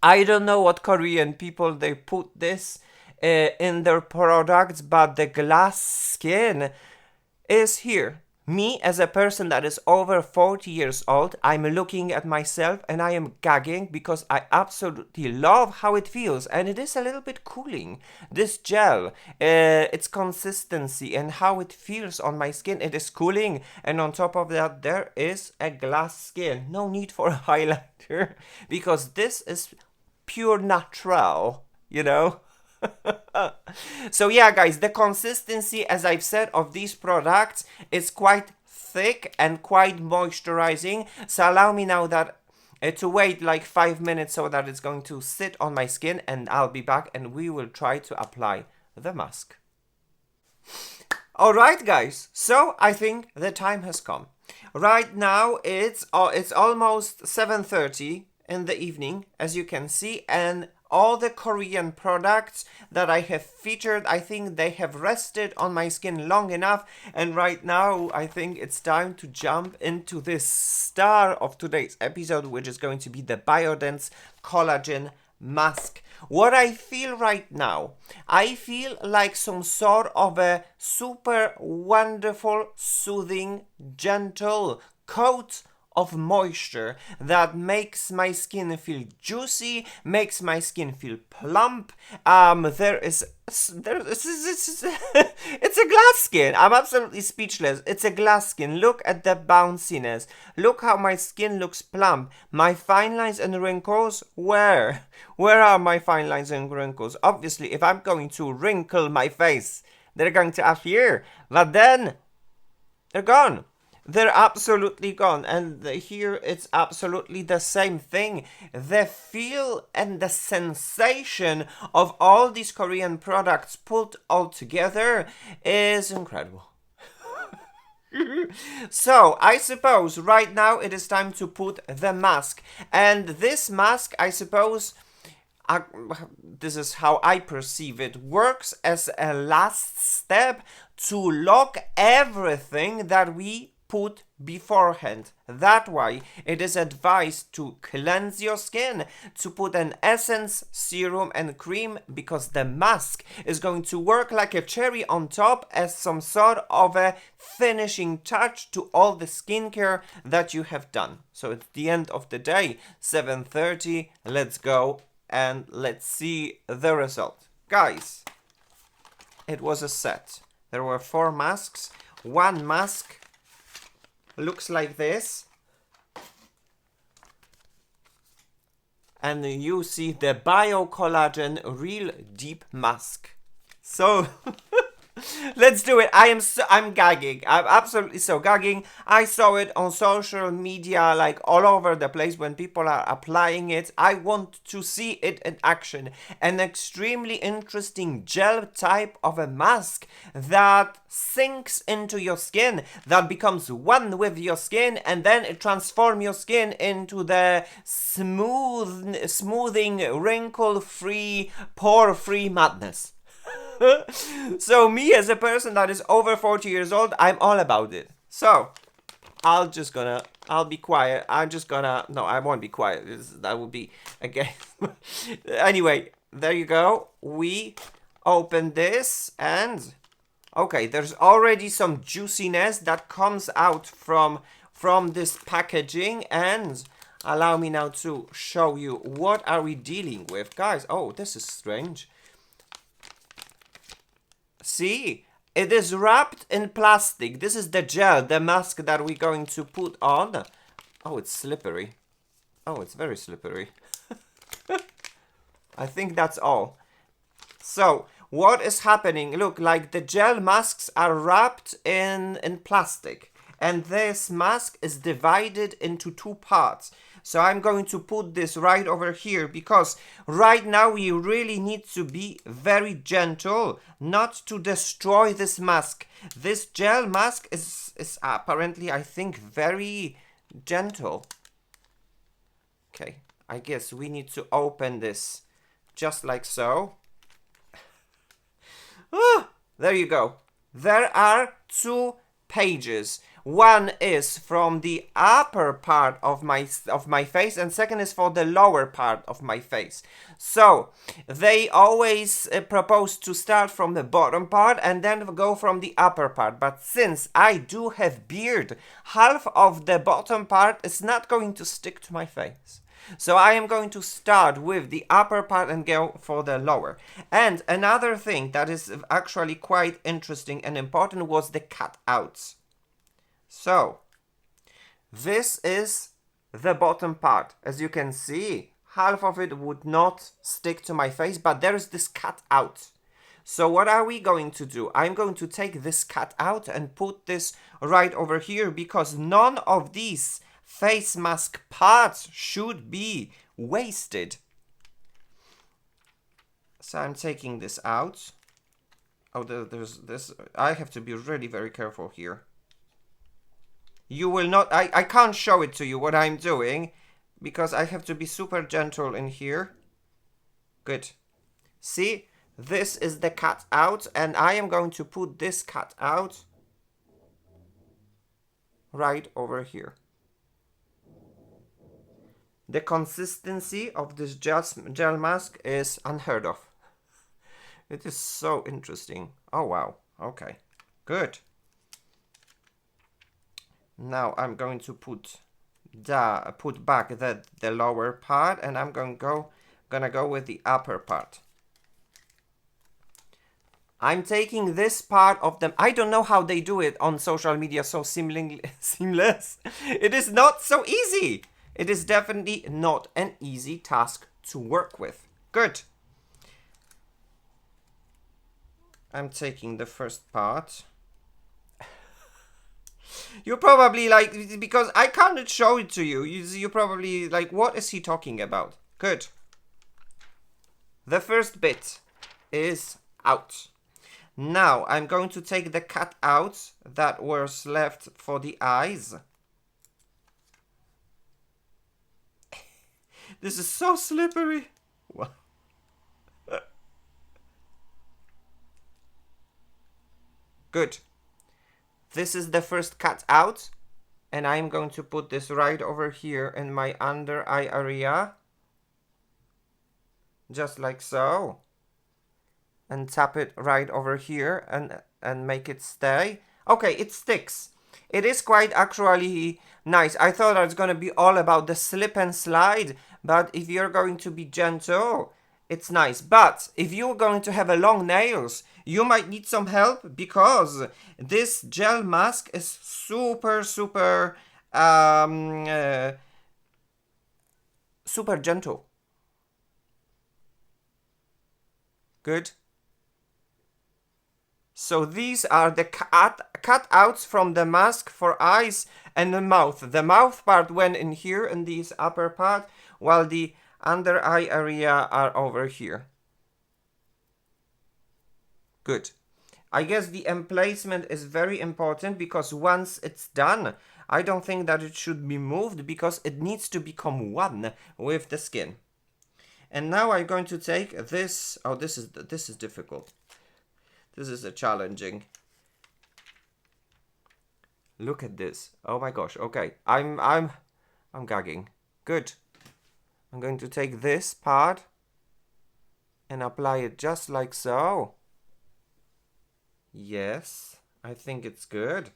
I don't know what Korean people, they put this in their products, but the glass skin is here. Me, as a person that is over 40 years old, I'm looking at myself and I am gagging because I absolutely love how it feels. And it is a little bit cooling. This gel, its consistency and how it feels on my skin, it is cooling. And on top of that, there is a glass skin. No need for a highlighter because this is pure natural, you know? So yeah, guys, the consistency, as I've said, of these products is quite thick and quite moisturizing. So allow me now that to wait like 5 minutes so that it's going to sit on my skin, and I'll be back and we will try to apply the mask. Alright guys, so I think the time has come. Right now it's almost 7:30 in the evening, as you can see, and all the Korean products that I have featured, I think they have rested on my skin long enough. And right now, I think it's time to jump into this star of today's episode, which is going to be the BioDance Collagen Mask. What I feel right now, I feel like some sort of a super wonderful, soothing, gentle coat of moisture that makes my skin feel juicy, makes my skin feel plump. It's a glass skin. I'm absolutely speechless. It's a glass skin. Look at the bounciness. Look how my skin looks plump. My fine lines and wrinkles, where are my fine lines and wrinkles? Obviously, if I'm going to wrinkle my face, they're going to appear, but then they're gone. They're absolutely gone. And here it's absolutely the same thing. The feel and the sensation of all these Korean products put all together is incredible. So, I suppose right now it is time to put the mask. And this mask, I suppose, this is how I perceive it, works as a last step to lock everything that we put beforehand. That why it is advised to cleanse your skin, to put an essence, serum and cream, because the mask is going to work like a cherry on top as some sort of a finishing touch to all the skincare that you have done. So at the end of the day, 7:30, let's go and let's see the result. Guys, it was a set. There were 4 masks. One mask looks like this. And you see the Bio Collagen Real Deep Mask. So let's do it. I'm gagging. I'm absolutely so gagging. I saw it on social media, like all over the place when people are applying it. I want to see it in action. An extremely interesting gel type of a mask that sinks into your skin, that becomes one with your skin, and then it transforms your skin into the smoothing, wrinkle-free, pore-free madness. So me as a person that is over 40 years old, I'm all about it. So I'll be quiet. No, I won't be quiet. That would be again. Anyway, there you go. We open this and okay, there's already some juiciness that comes out from this packaging, and allow me now to show you what are we dealing with, guys. Oh, this is strange. See, it is wrapped in plastic. This is the gel, the mask that we're going to put on. Oh, it's slippery. Oh, it's very slippery. I think that's all. So, what is happening? Look, like the gel masks are wrapped in plastic. And this mask is divided into 2 parts. So I'm going to put this right over here because right now we really need to be very gentle not to destroy this mask. This gel mask is apparently, I think, very gentle. Okay, I guess we need to open this just like so. Ah, there you go. There are 2 pages. One is from the upper part of my face, and second is for the lower part of my face. So they always propose to start from the bottom part and then go from the upper part. But since I do have beard, half of the bottom part is not going to stick to my face. So I am going to start with the upper part and go for the lower. And another thing that is actually quite interesting and important was the cutouts. So, this is the bottom part. As you can see, half of it would not stick to my face, but there is this cutout. So what are we going to do? I'm going to take this cutout and put this right over here because none of these face mask parts should be wasted. So I'm taking this out. Oh, there's this. I have to be really very careful here. You will not, I can't show it to you what I'm doing because I have to be super gentle in here. Good. See, this is the cutout and I am going to put this cutout right over here. The consistency of this gel mask is unheard of. It is so interesting. Oh, wow. Okay, good. Now I'm going to put put back the lower part, and I'm gonna go with the upper part. I'm taking this part of them. I don't know how they do it on social media so seamless. It is not so easy. It is definitely not an easy task to work with. Good. I'm taking the first part. You probably like, because I can't show it to you. You probably like, what is he talking about? Good. The first bit is out. Now I'm going to take the cutouts that was left for the eyes. This is so slippery. Good. This is the first cutout, and I'm going to put this right over here in my under eye area. Just like so. And tap it right over here and make it stay. Okay, it sticks. It is quite actually nice. I thought it was going to be all about the slip and slide, but if you're going to be gentle, it's nice. But if you're going to have a long nails, you might need some help, because this gel mask is super gentle. Good. So these are the cutouts from the mask for eyes and the mouth. The mouth part went in here in this upper part, while the under eye area are over here. Good. I guess the emplacement is very important, because once it's done, I don't think that it should be moved, because it needs to become one with the skin. And now I'm going to take this. Oh, this is difficult. This is a challenging. Look at this. Oh my gosh. Okay. I'm gagging. Good. I'm going to take this part and apply it just like so. Yes, I think it's good.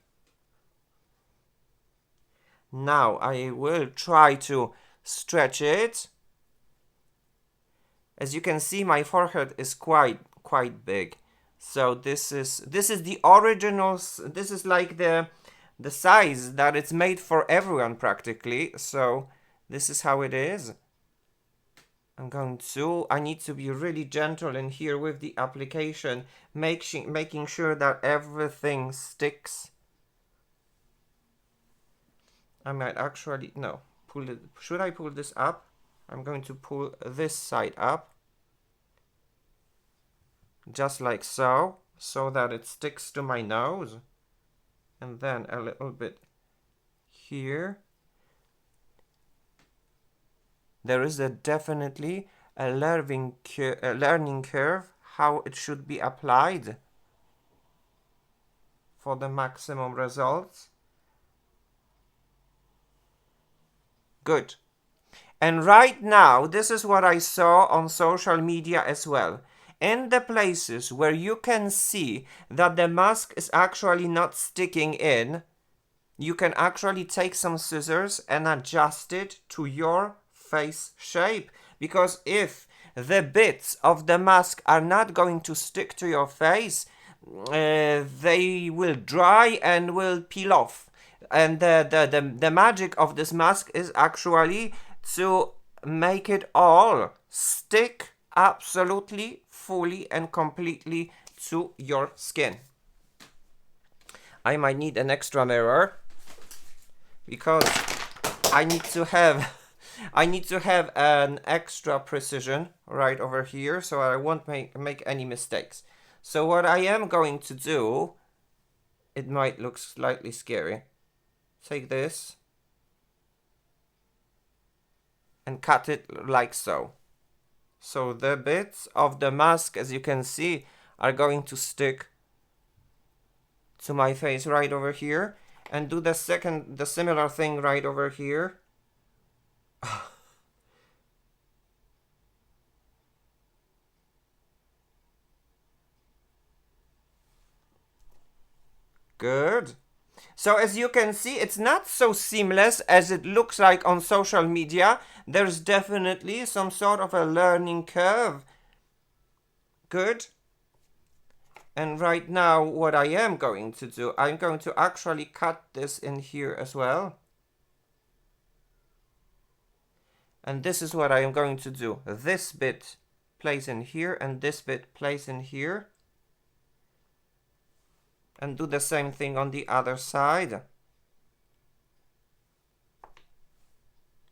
Now I will try to stretch it. As you can see, my forehead is quite big. So this is the original. This is like the size that it's made for everyone practically. So this is how it is. I need to be really gentle in here with the application, making sure that everything sticks. I might actually, no, pull it. Should I pull this up? I'm going to pull this side up. Just like so, so that it sticks to my nose. And then a little bit here. There is definitely a learning curve how it should be applied for the maximum results. Good. And right now, this is what I saw on social media as well. In the places where you can see that the mask is actually not sticking in, you can actually take some scissors and adjust it to your face shape. Because if the bits of the mask are not going to stick to your face, they will dry and will peel off. And the magic of this mask is actually to make it all stick absolutely, fully and completely to your skin. I might need an extra mirror, because I need to have an extra precision right over here, so I won't make any mistakes. So what I am going to do, it might look slightly scary. Take this and cut it like so. So the bits of the mask, as you can see, are going to stick to my face right over here. And do the similar thing right over here. Good. So as you can see, it's not so seamless as it looks like on social media. There's definitely some sort of a learning curve. Good. And right now, what I am going to do, I'm going to actually cut this in here as well. And this is what I am going to do. This bit plays in here, and this bit plays in here. And do the same thing on the other side.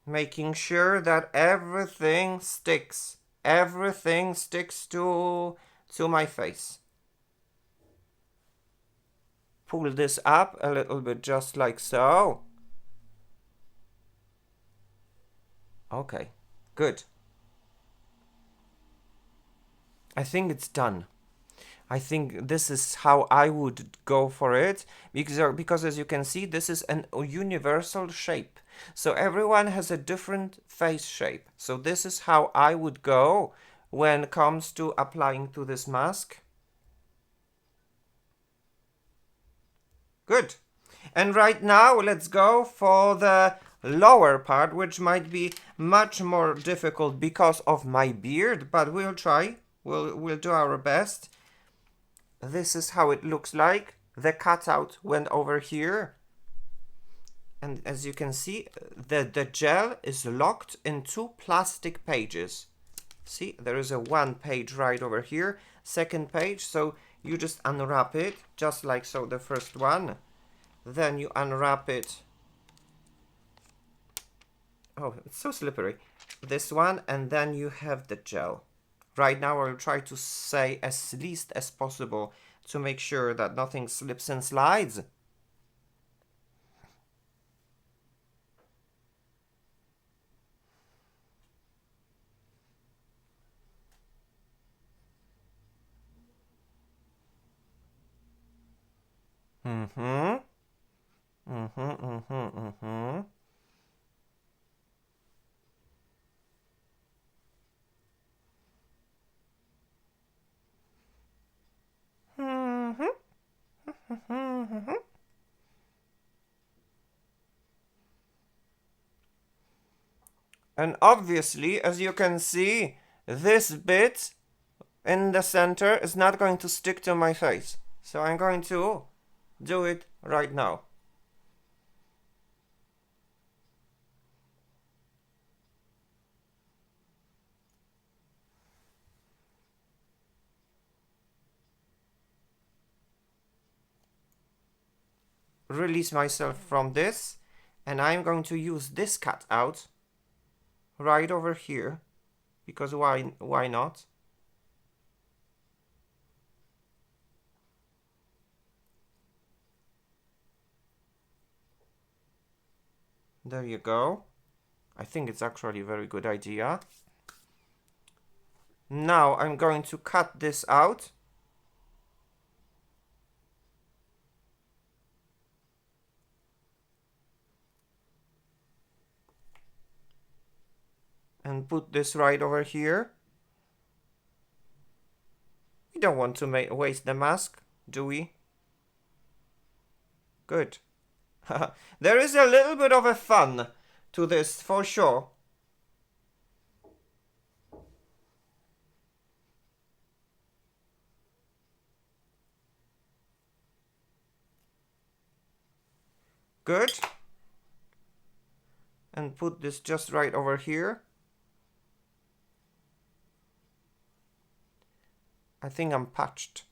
Making sure that everything sticks. Everything sticks to my face. Pull this up a little bit, just like so. Okay, good. I think it's done. I think this is how I would go for it, because as you can see, this is a universal shape. So everyone has a different face shape. So this is how I would go when it comes to applying to this mask. Good. And right now, let's go for the lower part, which might be much more difficult because of my beard, but we'll try. We'll do our best. This is how it looks like. The cutout went over here. And as you can see, the gel is locked in 2 plastic pages. See, there is a 1 page right over here, 2nd page. So you just unwrap it, just like so, the first one. Then you unwrap it. Oh, it's so slippery. This one, and then you have the gel. Right now I'll try to say as least as possible to make sure that nothing slips and slides. And obviously, as you can see, this bit in the center is not going to stick to my face. So I'm going to do it right now. Release myself from this, and I'm going to use this cutout right over here, because why not? There you go. I think it's actually a very good idea. Now I'm going to cut this out. And put this right over here. We don't want to waste the mask, do we? Good. There is a little bit of a fun to this, for sure. Good. And put this just right over here. I think I'm patched.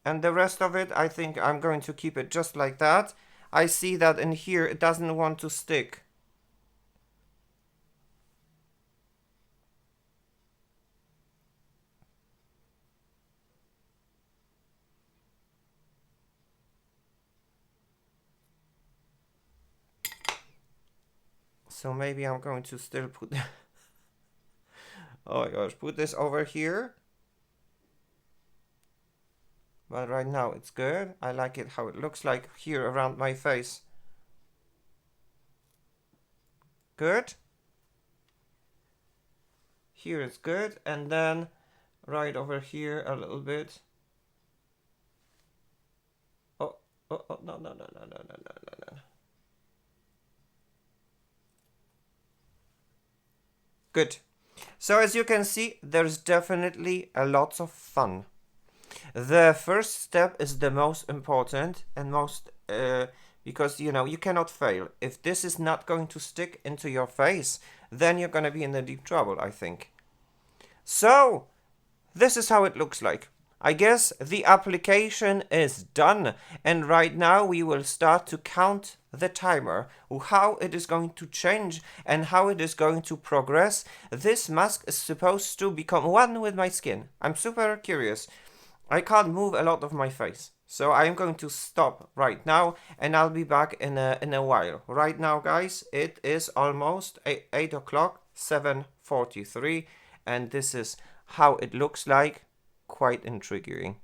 And the rest of it, I think I'm going to keep it just like that. I see that in here it doesn't want to stick. So maybe I'm going to still put... Oh my gosh, put this over here. But right now it's good. I like it how it looks like here around my face. Good. Here it's good. And then right over here a little bit. Oh, Oh, oh, no, no, no, no, no, no, no, no, no. Good. So as you can see, there's definitely a lot of fun. The first step is the most important and most, because you know, you cannot fail. If this is not going to stick into your face, then you're gonna be in a deep trouble, I think. So, this is how it looks like. I guess the application is done, and right now we will start to count the timer, how it is going to change and how it is going to progress. This mask is supposed to become one with my skin. I'm super curious. I can't move a lot of my face, so I'm going to stop right now, and I'll be back in a while. Right now, guys, it is almost 8 o'clock, 7:43, and this is how it looks like. Quite intriguing.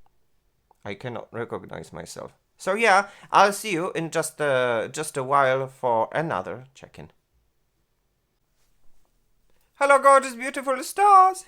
I cannot recognize myself. So yeah, I'll see you in just a while for another check-in. Hello, gorgeous, beautiful stars!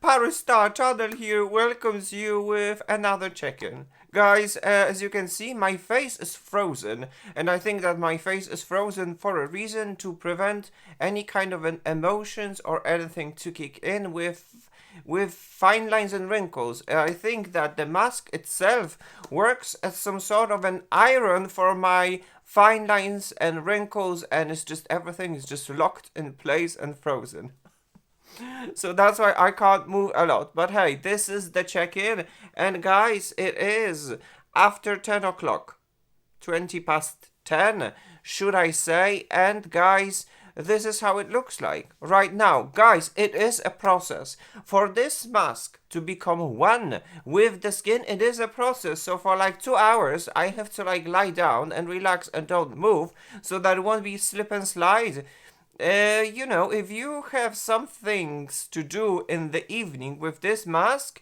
ParisStarChannel here welcomes you with another check-in. Guys, as you can see, my face is frozen, and I think that my face is frozen for a reason, to prevent any kind of an emotions or anything to kick in with fine lines and wrinkles. I think that the mask itself works as some sort of an iron for my fine lines and wrinkles, and it's just, everything is just locked in place and frozen. So that's why I can't move a lot. But hey, this is the check-in. And guys, it is after 10 o'clock. 20 past 10, should I say. And guys, this is how it looks like right now. Guys, it is a process. For this mask to become one with the skin, it is a process. So for like 2 hours, I have to like lie down and relax and don't move, so that it won't be slip and slide. You know, if you have some things to do in the evening with this mask,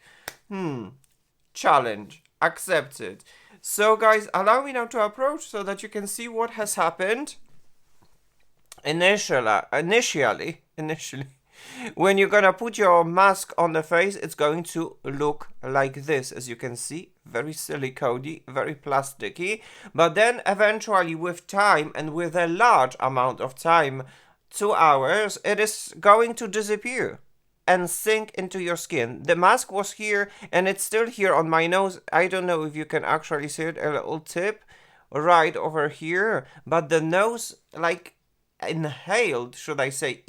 challenge accepted. So guys, allow me now to approach so that you can see what has happened. Initially, when you're gonna put your mask on the face, it's going to look like this, as you can see. Very silicone-y, very plasticky. But then eventually, with time and with a large amount of time, 2 hours, it is going to disappear and sink into your skin. The mask was here, and it's still here on my nose. I don't know if you can actually see it, a little tip right over here, but the nose, like, inhaled, should I say,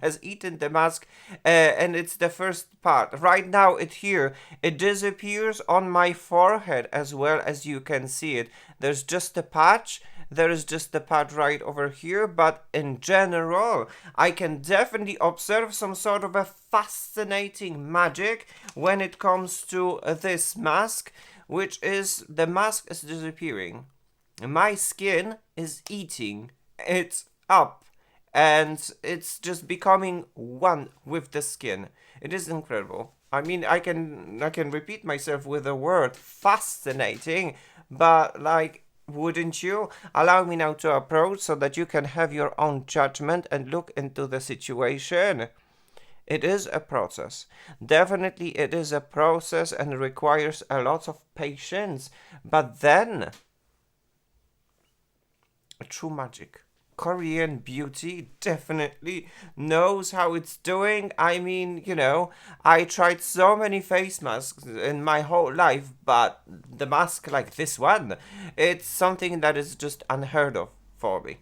has eaten the mask, and it's the first part. Right now, it disappears on my forehead as well, as you can see it. There's just a patch. There is just a part right over here, but in general, I can definitely observe some sort of a fascinating magic when it comes to this mask, which is, the mask is disappearing. My skin is eating it up, and it's just becoming one with the skin. It is incredible. I mean, I can repeat myself with the word fascinating, but like, wouldn't you? Allow me now to approach so that you can have your own judgment and look into the situation. It is a process. Definitely it is a process and requires a lot of patience. But then, a true magic. Korean beauty definitely knows how it's doing. I mean, you know, I tried so many face masks in my whole life, but the mask like this one, it's something that is just unheard of for me.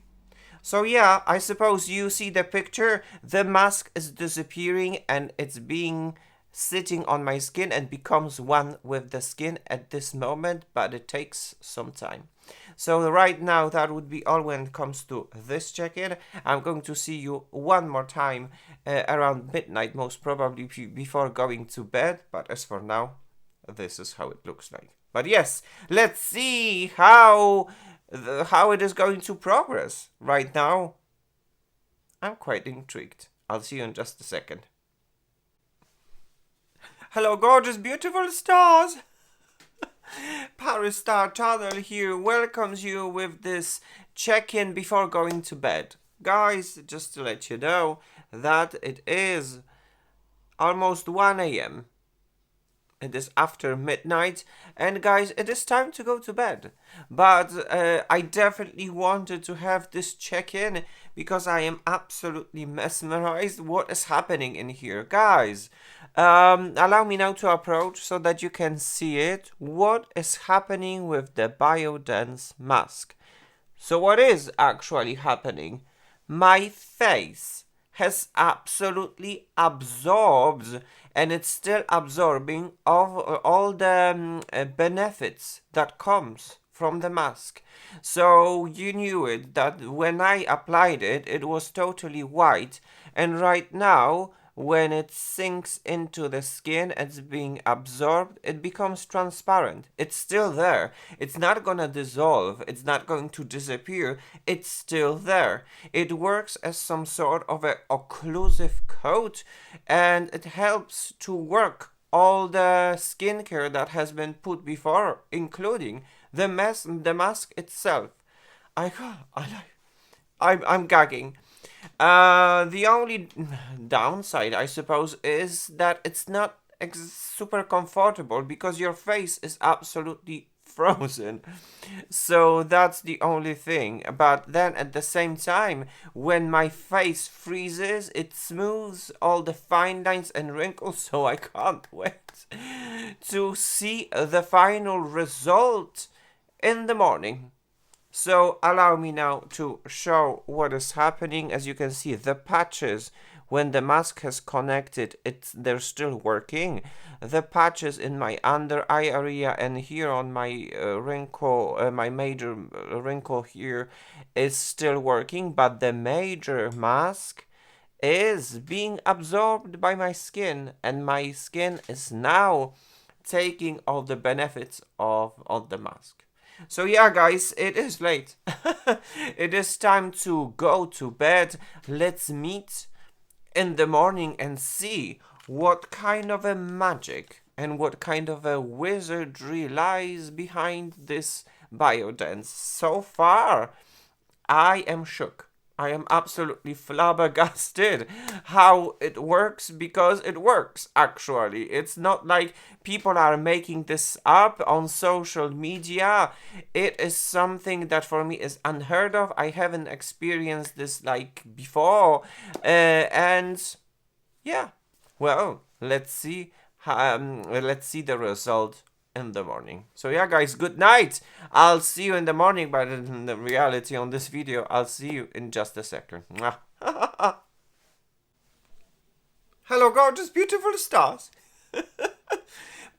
So yeah, I suppose you see the picture. The mask is disappearing, and it's being sitting on my skin and becomes one with the skin at this moment, but it takes some time. So right now, that would be all when it comes to this check-in. I'm going to see you one more time around midnight, most probably before going to bed. But as for now, this is how it looks like. But yes, let's see how it is going to progress. Right now, I'm quite intrigued. I'll see you in just a second. Hello, gorgeous, beautiful stars! ParisStarChannel here welcomes you with this check-in before going to bed. Guys, just to let you know that it is almost 1 a.m. It is after midnight, and guys, it is time to go to bed. But I definitely wanted to have this check-in because I am absolutely mesmerized what is happening in here. Guys, allow me now to approach so that you can see it. What is happening with the BioDance mask? So what is actually happening? My face has absolutely absorbed, and it's still absorbing of all the benefits that comes from the mask. So you knew it, that when I applied it, it was totally white, and right now when it sinks into the skin, it's being absorbed, it becomes transparent. It's still there. It's not gonna dissolve. It's not going to disappear. It's still there. It works as some sort of an occlusive coat, and it helps to work all the skincare that has been put before, including the mask itself. I'm gagging. The only downside, I suppose, is that it's not super comfortable because your face is absolutely frozen. So that's the only thing. But then at the same time, when my face freezes, it smooths all the fine lines and wrinkles, so I can't wait to see the final result in the morning. So allow me now to show what is happening. As you can see, the patches, when the mask has connected, they're still working. The patches in my under eye area and here on my wrinkle, my major wrinkle here is still working, but the major mask is being absorbed by my skin, and my skin is now taking all the benefits of the mask. So yeah, guys, it is late. It is time to go to bed. Let's meet in the morning and see what kind of a magic and what kind of a wizardry lies behind this BioDance. So far, I am shook. I am absolutely flabbergasted how it works, because it works, actually. It's not like people are making this up on social media. It is something that for me is unheard of. I haven't experienced this like before. And yeah, well, let's see the result in the morning. So yeah, guys, good night. I'll see you in the morning, but in the reality on this video, I'll see you in just a second. Hello, gorgeous, beautiful stars.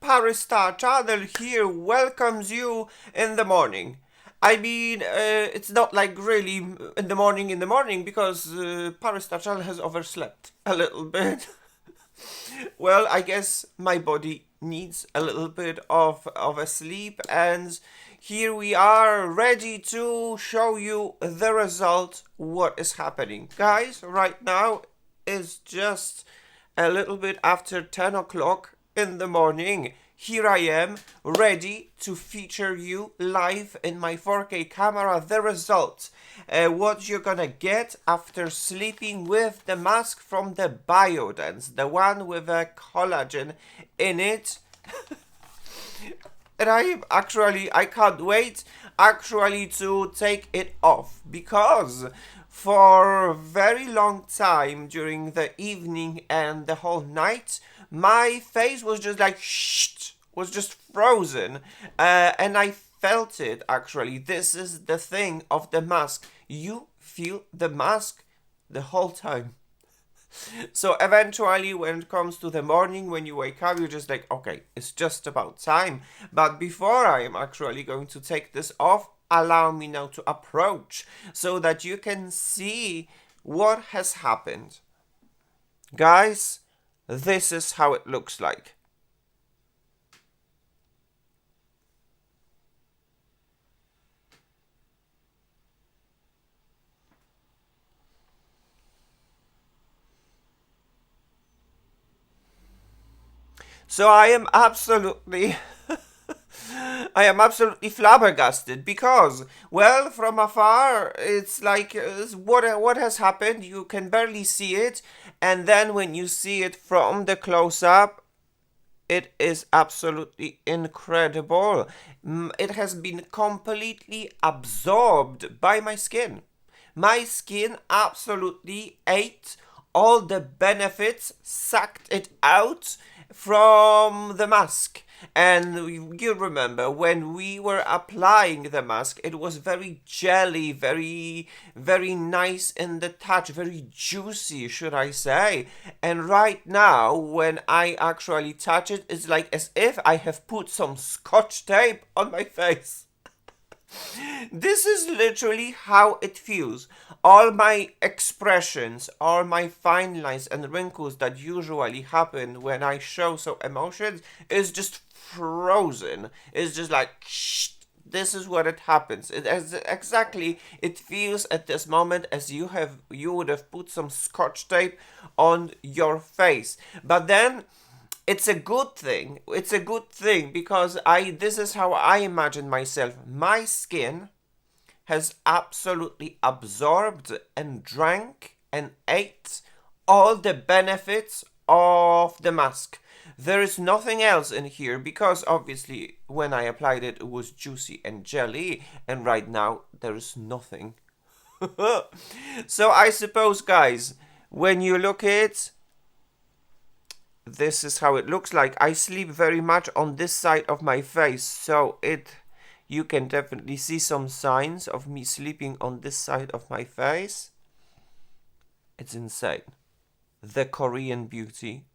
ParisStarChannel here welcomes you in the morning. I mean, it's not like really in the morning because ParisStarChannel has overslept a little bit. Well, I guess my body needs a little bit of a sleep, and here we are ready to show you the result, what is happening. Guys, right now is just a little bit after 10 o'clock in the morning. Here I am, ready to feature you live in my 4K camera the result. What you're gonna get after sleeping with the mask from the BioDance, the one with a collagen in it. And I can't wait actually to take it off, because for a very long time during the evening and the whole night, my face was just like was just frozen, and I felt it. Actually, this is the thing of the mask, you feel the mask the whole time. So eventually, when it comes to the morning, when you wake up, you're just like, okay, it's just about time. But before I am actually going to take this off, allow me now to approach so that you can see what has happened. Guys, this is how it looks like. So I am absolutely flabbergasted, because, well, from afar, it's like, what has happened? You can barely see it, and then when you see it from the close-up, It is absolutely incredible. It has been completely absorbed by my skin. My skin absolutely ate all the benefits, sucked it out from the mask. And you remember when we were applying the mask, it was very jelly, very, very nice in the touch, very juicy, should I say. And right now, when I actually touch it, it's like as if I have put some scotch tape on my face. This is literally how it feels. All my expressions, all my fine lines and wrinkles that usually happen when I show some emotions is just frozen. It's just like, shh, this is what it happens. It feels at this moment as you would have put some scotch tape on your face. But then it's a good thing. It's a good thing because this is how I imagine myself. My skin has absolutely absorbed and drank and ate all the benefits of the mask. There is nothing else in here because obviously when I applied it, it was juicy and jelly, and right now there is nothing. So I suppose, guys, when you look at it, this is how it looks like. I sleep very much on this side of my face, so you can definitely see some signs of me sleeping on this side of my face. It's insane. The Korean beauty.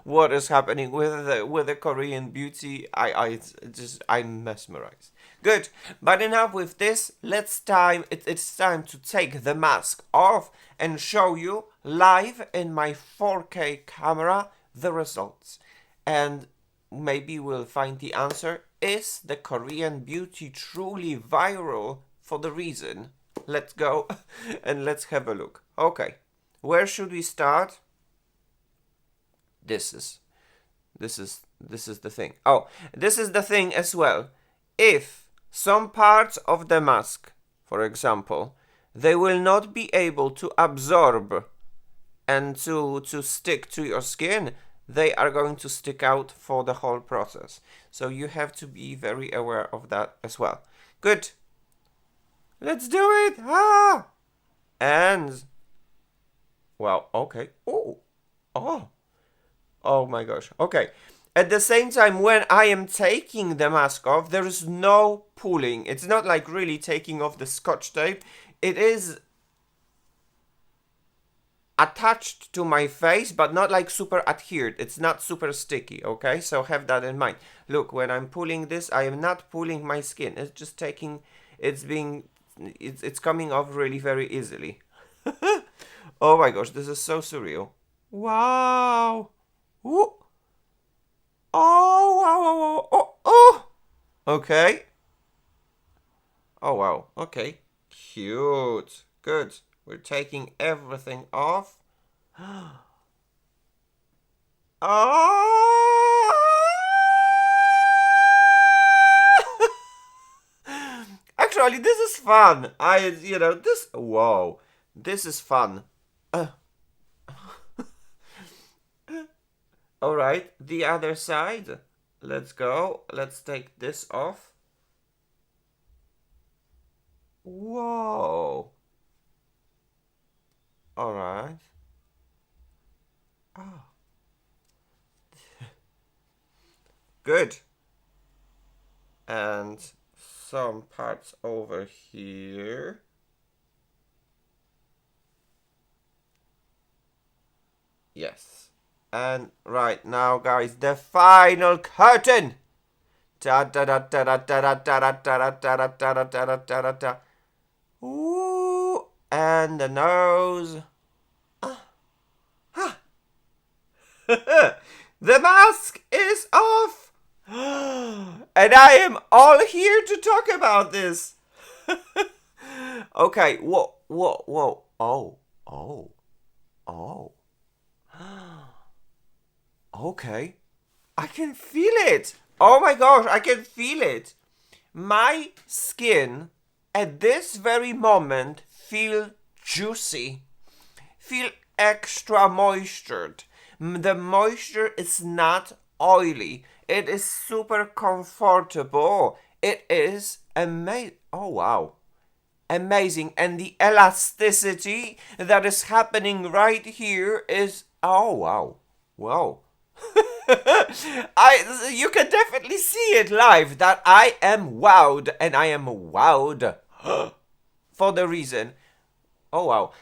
What is happening with the Korean beauty? I'm mesmerized. Good, but enough with this. It's time to take the mask off and show you live in my 4K camera the results. And maybe we'll find the answer. Is the Korean beauty truly viral for the reason? Let's go and let's have a look. Okay, where should we start? This is the thing. Oh, this is the thing as well. If some parts of the mask, for example, they will not be able to absorb and to stick to your skin, they are going to stick out for the whole process. So you have to be very aware of that as well. Good. Let's do it. And well, okay. Oh my gosh. Okay. At the same time, when I am taking the mask off, there is no pulling. It's not like really taking off the scotch tape. It is attached to my face, but not like super adhered. It's not super sticky, okay? So have that in mind. Look, when I'm pulling this, I am not pulling my skin. It's just it's coming off really very easily. Oh my gosh, this is so surreal. Wow. Ooh. Oh, wow, wow, oh. Okay. Oh, wow. Okay. Cute. Good. We're taking everything off. Oh! Actually, this is fun. Whoa. This is fun. All right, the other side. Let's go. Let's take this off. Whoa. All right. Oh. Good. And some parts over here. Yes. And right now, guys, the final curtain. Da da da da da da da da da da da da da da. Ooh, and the nose. The mask is off, and I am all here to talk about this. Okay, whoa. Oh. Okay, I can feel it. Oh my gosh, I can feel it. My skin at this very moment feel juicy, feel extra moistured. The moisture is not oily. It is super comfortable. It is amazing. Oh wow. Amazing. And the elasticity that is happening right here is, oh wow. Wow. You can definitely see it live that I am wowed, and I am wowed for the reason. Oh wow.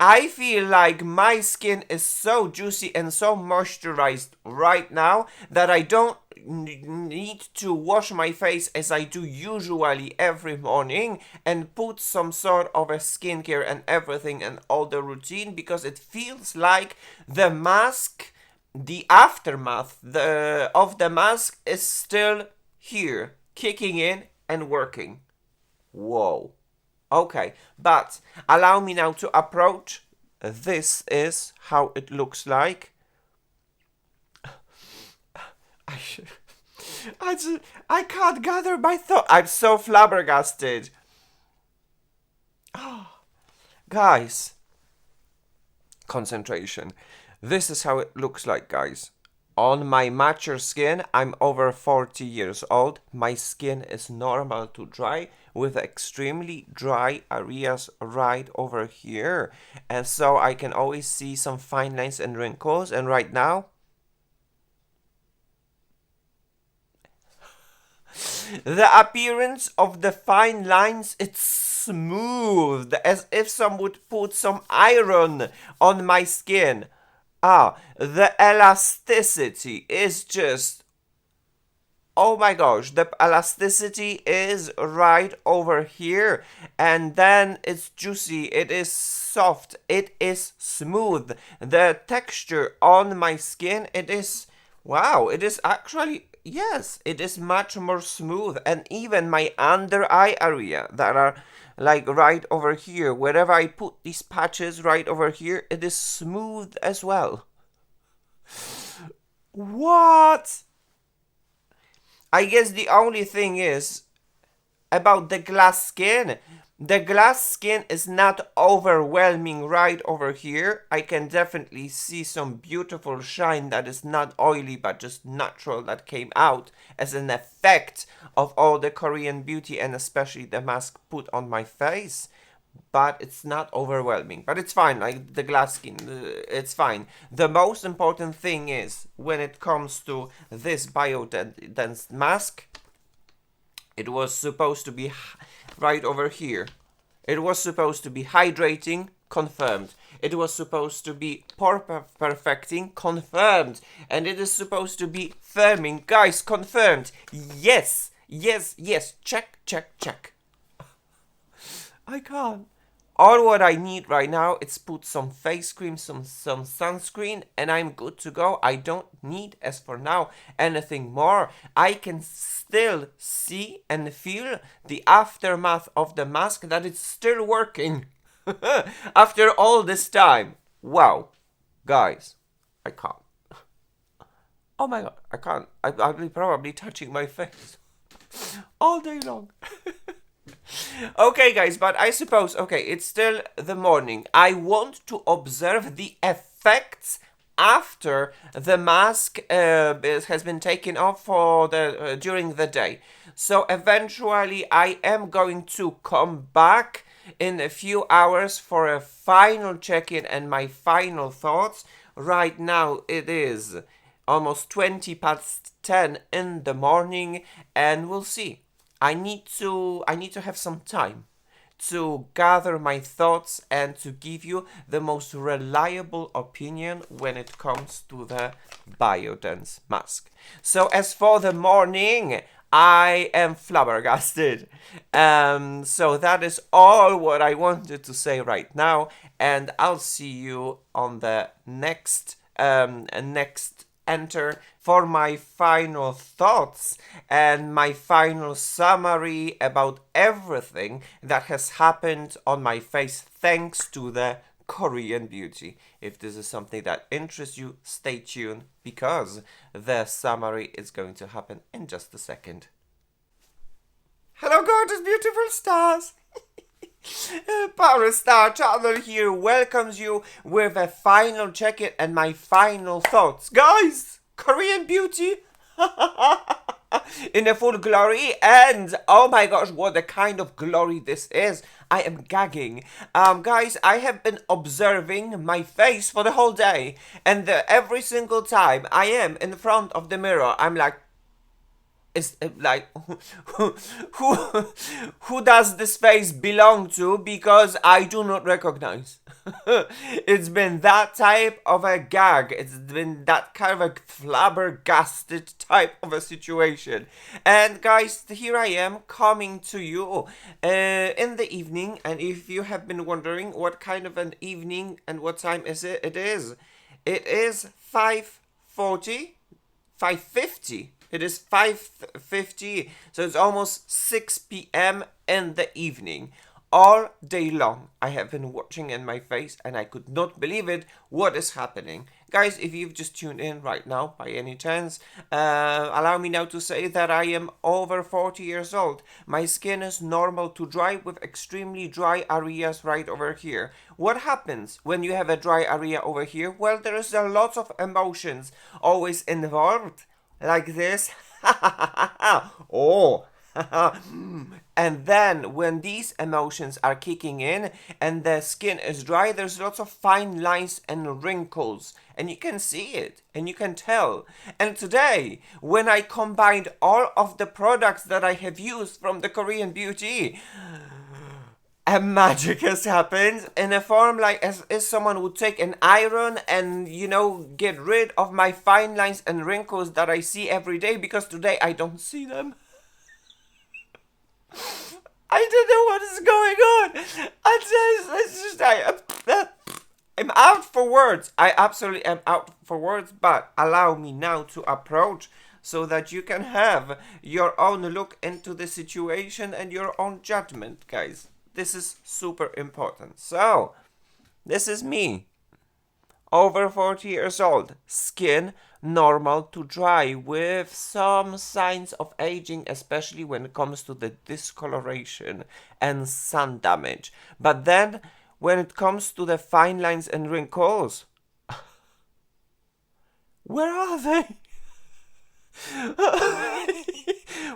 I feel like my skin is so juicy and so moisturized right now that I don't need to wash my face as I do usually every morning and put some sort of a skincare and everything and all the routine, because it feels like the mask, the aftermath of the mask is still here, kicking in and working. Whoa. Okay, but allow me now to approach. This is how it looks like. I can't gather my thought. I'm so flabbergasted. Oh, guys, concentration. This is how it looks like, guys. On my mature skin, I'm over 40 years old. My skin is normal to dry with extremely dry areas right over here. And so I can always see some fine lines and wrinkles. And right now, the appearance of the fine lines, it's smooth, as if someone would put some iron on my skin. The elasticity is just, oh my gosh, the elasticity is right over here, and then it's juicy, it is soft, it is smooth. The texture on my skin, it is, wow, it is actually, yes, it is much more smooth. And even my under eye area that are like right over here, wherever I put these patches right over here, it is smooth as well. What? I guess the only thing is about the glass skin. The glass skin is not overwhelming right over here. I can definitely see some beautiful shine that is not oily but just natural, that came out as an effect of all the Korean beauty and especially the mask put on my face. But it's not overwhelming. But it's fine, like the glass skin, it's fine. The most important thing is, when it comes to this BioDance's mask, it was supposed to be right over here. It was supposed to be hydrating, confirmed. It was supposed to be pore perfecting, confirmed. And it is supposed to be firming, guys, confirmed. Yes, yes, yes, check, check, check. I can't. All what I need right now is put some face cream, some sunscreen, and I'm good to go. I don't need, as for now, anything more. I can still see and feel the aftermath of the mask, that it's still working. After all this time. Wow. Guys, I can't. Oh my god, I can't. I'll be probably touching my face all day long. Okay, guys, but I suppose, okay, it's still the morning. I want to observe the effects after the mask has been taken off for the during the day. So eventually I am going to come back in a few hours for a final check-in and my final thoughts. Right now it is almost 20 past 10 in the morning, and we'll see. I need to have some time to gather my thoughts and to give you the most reliable opinion when it comes to the BioDance mask. So as for the morning, I am flabbergasted. So that is all what I wanted to say right now, and I'll see you on the next enter for my final thoughts and my final summary about everything that has happened on my face thanks to the Korean beauty. If this is something that interests you, stay tuned, because the summary is going to happen in just a second. Hello, gorgeous, beautiful stars! ParisStarChannel here welcomes you with a final check-in and my final thoughts. Guys, Korean beauty in a full glory, and oh my gosh, what a kind of glory this is. I am gagging. Guys, I have been observing my face for the whole day, and every single time I am in front of the mirror, I'm like, is like, who does this face belong to? Because I do not recognize. It's been that type of a gag. It's been that kind of a flabbergasted type of a situation. And guys, here I am coming to you in the evening. And if you have been wondering what kind of an evening and what time is it, it is 5:40, 5:50. It is 5:50, so it's almost 6 p.m. in the evening. All day long, I have been watching in my face, and I could not believe it. What is happening? Guys, if you've just tuned in right now, by any chance, allow me now to say that I am over 40 years old. My skin is normal to dry with extremely dry areas right over here. What happens when you have a dry area over here? Well, there is a lot of emotions always involved. Like this. Oh. And then when these emotions are kicking in and the skin is dry, there's lots of fine lines and wrinkles. And you can see it and you can tell. And today, when I combined all of the products that I have used from the Korean beauty, a magic has happened in a form like as someone would take an iron and, you know, get rid of my fine lines and wrinkles that I see every day, because today I don't see them. I don't know what is going on. I'm out for words. I absolutely am out for words, but allow me now to approach so that you can have your own look into the situation and your own judgment, guys. This is super important. So, this is me, over 40 years old, skin normal to dry with some signs of aging, especially when it comes to the discoloration and sun damage. But then, when it comes to the fine lines and wrinkles, where are they?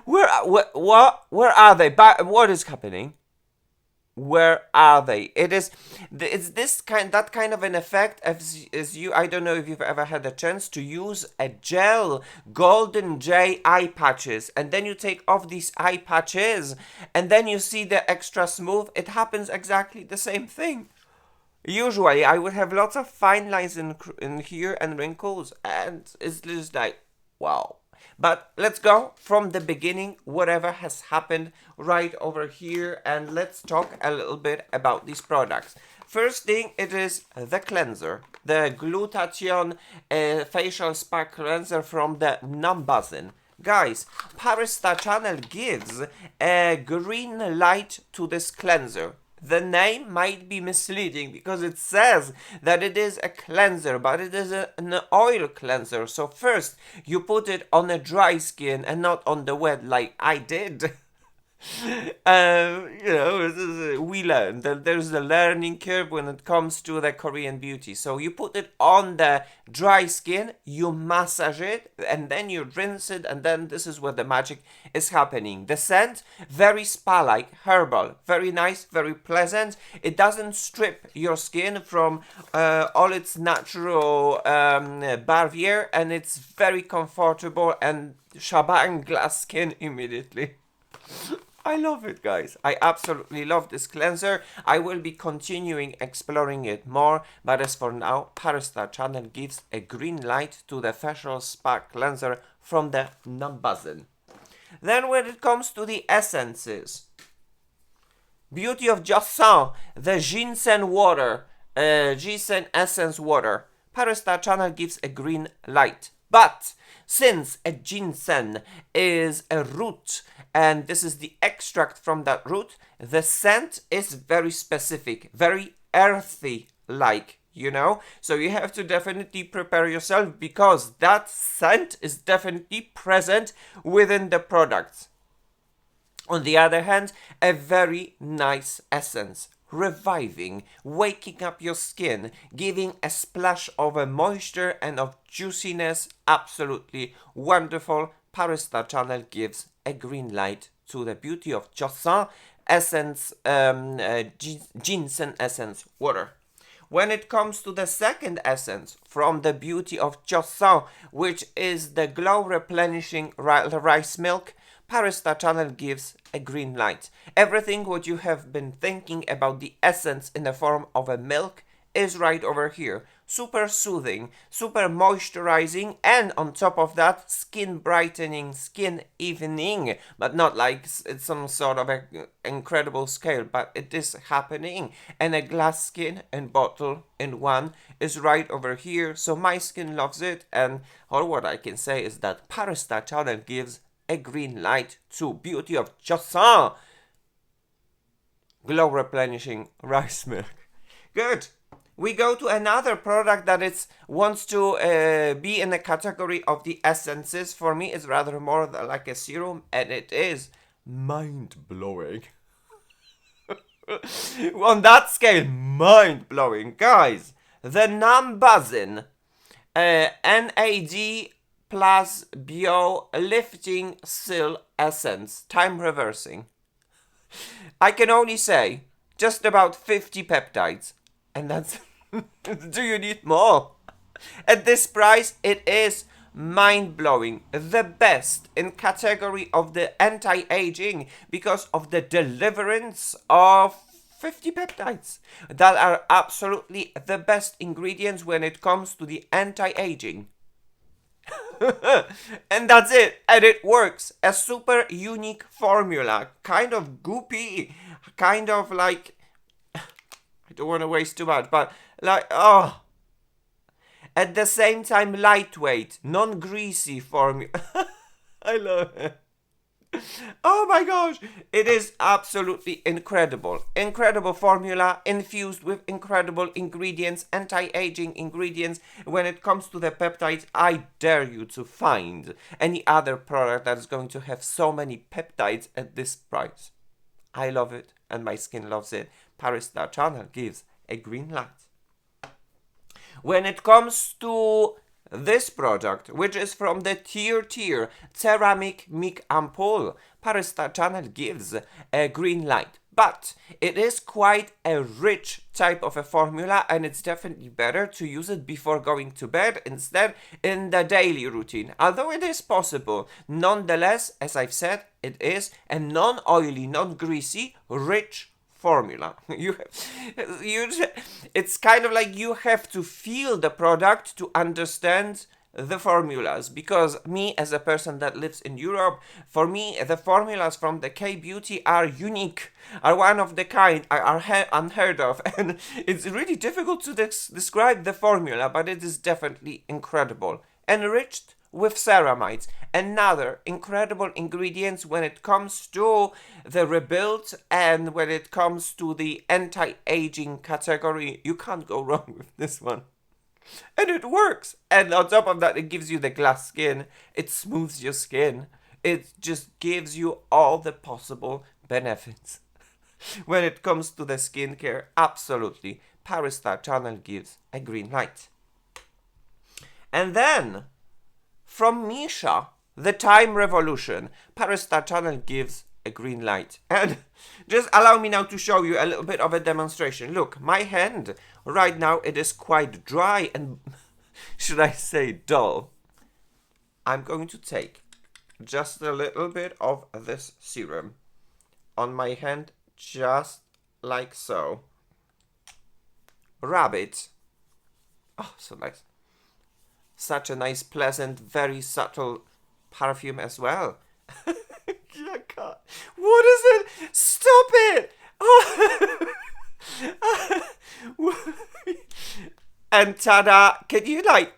Where are they? What is happening? Where are they? It's that kind of an effect as you, I don't know if you've ever had a chance to use a gel golden J eye patches, and then you take off these eye patches and then you see the extra smooth. It happens exactly the same thing. Usually I would have lots of fine lines in here and wrinkles, and it's just like, wow. But let's go from the beginning, whatever has happened right over here, and let's talk a little bit about these products. First thing, it is the cleanser, the Glutathione facial spa cleanser from the Numbuzin. Guys, ParisStarChannel gives a green light to this cleanser. The name might be misleading because it says that it is a cleanser, but it is an oil cleanser. So first, you put it on a dry skin and not on the wet like I did. We learned that there's a learning curve when it comes to the Korean beauty. So you put it on the dry skin, you massage it, and then you rinse it, and then this is where the magic is happening. The scent, very spa-like, herbal, very nice, very pleasant. It doesn't strip your skin from all its natural barrier, and it's very comfortable and shabang glass skin immediately. I love it, guys. I absolutely love this cleanser. I will be continuing exploring it more, but as for now, ParisStarChannel gives a green light to the facial spa cleanser from the Numbuzin. Then when it comes to the essences, BeautyOfJoseon, the Ginseng water, Ginseng essence water, ParisStarChannel gives a green light. But since a ginseng is a root, and this is the extract from that root, the scent is very specific, very earthy-like, you know? So you have to definitely prepare yourself, because that scent is definitely present within the products. On the other hand, a very nice essence. reviving, waking up your skin, giving a splash of moisture and of juiciness. Absolutely wonderful. ParisStarChannel gives a green light to the BeautyOfJoseon Essence, Ginseng Essence Water. When it comes to the second essence from the BeautyOfJoseon, which is the Glow Replenishing Rice Milk, ParisStarChannel gives a green light. Everything what you have been thinking about the essence in the form of a milk is right over here. Super soothing, super moisturizing, and on top of that, skin brightening, skin evening. But not like it's some sort of a incredible scale, but it is happening. And a glass skin and bottle in one is right over here. So my skin loves it, and all what I can say is that ParisStarChannel gives a green light to BeautyOfJoseon Glow Replenishing Rice Milk. Good. We go to another product that wants to be in the category of the essences. For me, it's rather more like a serum, and it is mind-blowing. On that scale, mind-blowing. Guys, the Numbuzin NAD plus Bio Liftante N Essence, time reversing. I can only say just about 50 peptides. And that's... do you need more? At this price, it is mind-blowing. The best in category of the anti-aging because of the deliverance of 50 peptides that are absolutely the best ingredients when it comes to the anti-aging. And that's it. And it works. A super unique formula. Kind of goopy. Kind of like... I don't want to waste too much, but like, oh. At the same time, lightweight, non-greasy formula. I love it. Oh my gosh. It is absolutely incredible. Incredible formula infused with incredible ingredients, anti-aging ingredients. When it comes to the peptides, I dare you to find any other product that is going to have so many peptides at this price. I love it, and my skin loves it. ParisStarChannel gives a green light. When it comes to this product, which is from the TirTir ceramic mic ampoule, ParisStarChannel gives a green light. But it is quite a rich type of a formula, and it's definitely better to use it before going to bed instead in the daily routine. Although it is possible, nonetheless, as I've said, it is a non-oily, non-greasy, rich formula. It's kind of like you have to feel the product to understand the formulas, because me as a person that lives in Europe, for me the formulas from the K-Beauty are unique, are one of the kind, are unheard of, and it's really difficult to describe the formula, but it is definitely incredible. Enriched with ceramides, another incredible ingredients when it comes to the rebuild and when it comes to the anti-aging category. You can't go wrong with this one. And it works. And on top of that, it gives you the glass skin. It smooths your skin. It just gives you all the possible benefits. When it comes to the skincare, absolutely, ParisStarChannel gives a green light. And then, from Missha, the Time Revolution, ParisStarChannel gives a green light. And just allow me now to show you a little bit of a demonstration. Look, my hand right now, it is quite dry and, should I say, dull. I'm going to take just a little bit of this serum on my hand, just like so. Rub it. Oh, so nice. Such a nice, pleasant, very subtle perfume as well. What is it? Stop it! Oh. And ta-da! Can you like...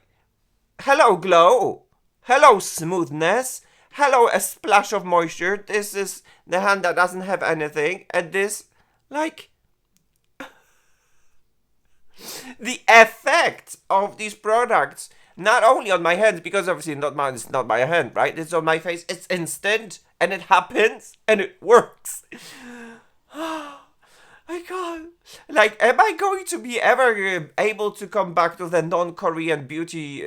Hello, glow. Hello, smoothness. Hello, a splash of moisture. This is the hand that doesn't have anything. And this, like... the effect of these products, not only on my hands, because obviously it's not my hand, right? It's on my face. It's instant, and it happens, and it works. I can't. Like, am I going to be ever able to come back to the non-Korean beauty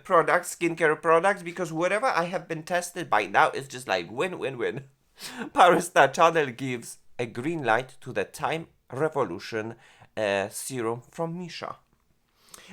products, skincare products? Because whatever I have been tested by now is just like win, win, win. ParisStarChannel gives a green light to the Time Revolution serum from Missha.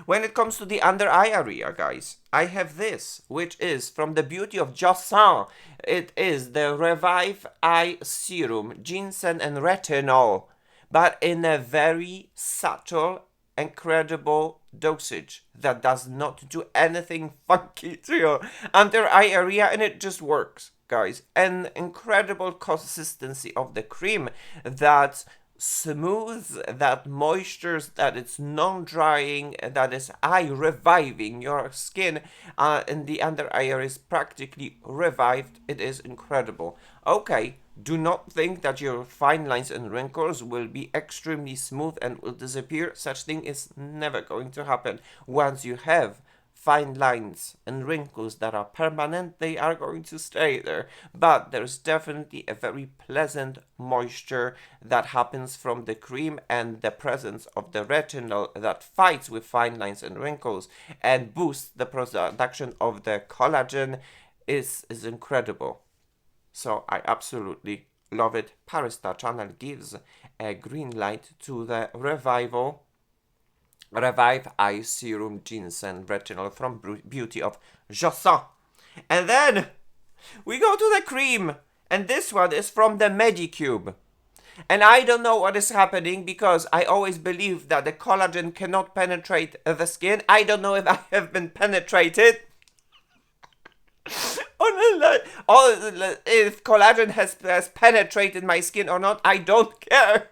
When it comes to the under eye area, guys, I have this, which is from the BeautyOfJoseon. It is the Revive Eye Serum, Ginseng and Retinol, but in a very subtle, incredible dosage that does not do anything funky to your under eye area, and it just works, guys. An incredible consistency of the cream that smooths, that moistures, that it's non-drying, that is eye reviving your skin, and the under eye area is practically revived. It is incredible. Okay, do not think that your fine lines and wrinkles will be extremely smooth and will disappear. Such thing is never going to happen. Once you have fine lines and wrinkles that are permanent, they are going to stay there. But there's definitely a very pleasant moisture that happens from the cream, and the presence of the retinol that fights with fine lines and wrinkles and boosts the production of the collagen is incredible. So I absolutely love it. ParisStarChannel gives a green light to the Revive Eye Serum Ginseng Retinol from BeautyOfJoseon. And then we go to the cream, and this one is from the Medicube. And I don't know what is happening, because I always believe that the collagen cannot penetrate the skin. I don't know if I have been penetrated. If collagen has penetrated my skin or not, I don't care.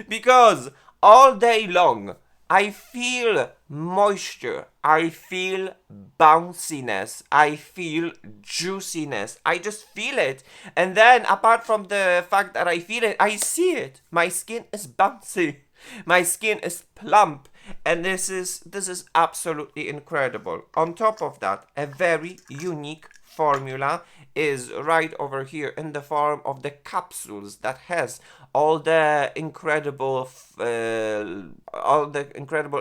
Because all day long, I feel moisture, I feel bounciness, I feel juiciness. I just feel it. And then, apart from the fact that I feel it, I see it. My skin is bouncy. My skin is plump. And this is absolutely incredible. On top of that, a very unique formula is right over here in the form of the capsules that has all the incredible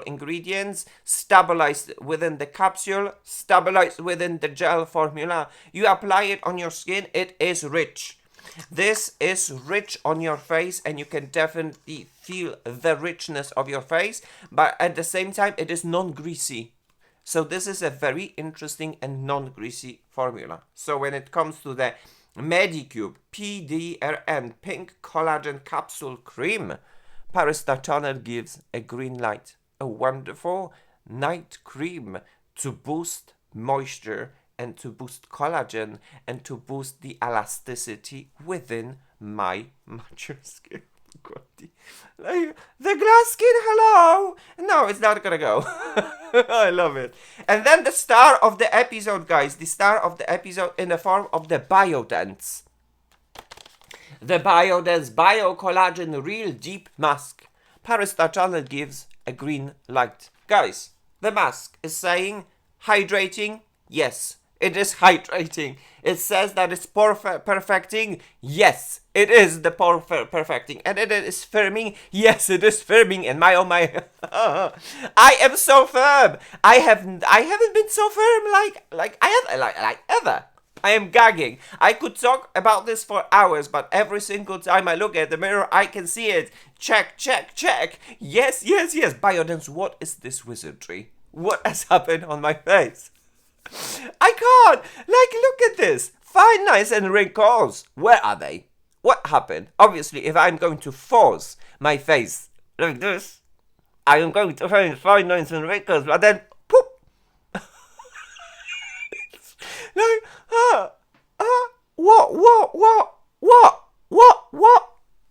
ingredients stabilized within the capsule, stabilized within the gel formula. You apply it on your skin, it is rich. This is rich on your face, and you can definitely feel the richness of your face, but at the same time it is non-greasy. So this is a very interesting and non-greasy formula. So when it comes to the Medicube PDRN Pink Collagen Capsule Cream, ParisStarChannel gives a green light. A wonderful night cream to boost moisture and to boost collagen and to boost the elasticity within my mature skin. Like, the glass skin, hello! No, it's not gonna go. I love it. And then the star of the episode, guys. The star of the episode in the form of the BIODANCE. The BIODANCE Bio Collagen Real Deep Mask. ParisStarChannel gives a green light. Guys, the mask is saying hydrating. Yes, it is hydrating. It says that it's perfecting. Yes, it is the perfecting. And it is firming. Yes, it is firming. And my oh my, I am so firm. I haven't been so firm like ever. I am gagging. I could talk about this for hours, but every single time I look at the mirror, I can see it. Check, check, check. Yes, yes, yes. BioDance, what is this wizardry? What has happened on my face? I can't. Like, look at this. Fine lines and wrinkles. Where are they? What happened? Obviously, if I'm going to force my face like this, I am going to find fine lines and wrinkles, but then, poop. Like, what?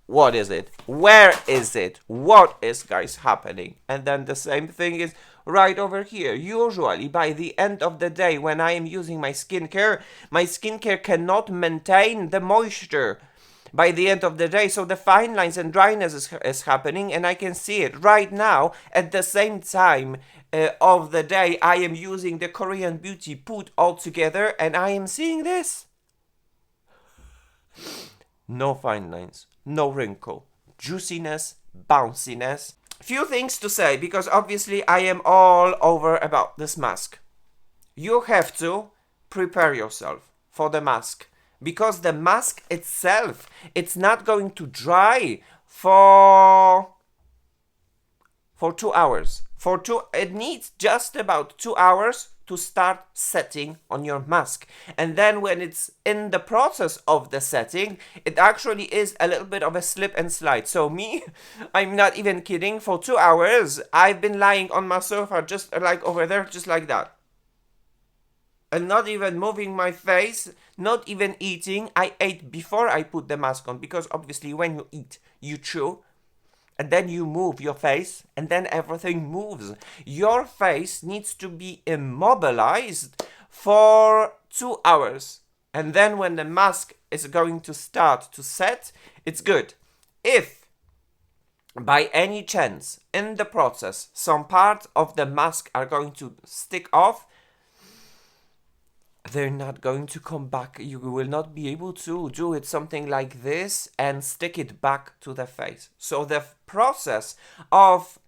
What is it? Where is it? What is, guys, happening? And then the same thing is right over here. Usually, by the end of the day, when I am using my skincare cannot maintain the moisture by the end of the day. So the fine lines and dryness is happening, and I can see it right now. At the same time of the day, I am using the Korean Beauty put all together, and I am seeing this. No fine lines, no wrinkle, juiciness, bounciness. Few things to say, because obviously I am all over about this mask. You have to prepare yourself for the mask, because the mask itself, it's not going to dry for 2 hours. It needs just about 2 hours to start setting on your mask. And then when it's in the process of the setting, it actually is a little bit of a slip and slide. So me, I'm not even kidding, for 2 hours, I've been lying on my sofa just like over there, just like that. And not even moving my face, not even eating. I ate before I put the mask on, because obviously when you eat, you chew, and then you move your face, and then everything moves. Your face needs to be immobilized for 2 hours. And then when the mask is going to start to set, it's good. If by any chance in the process some parts of the mask are going to stick off, they're not going to come back. You will not be able to do it something like this and stick it back to the face. So the process of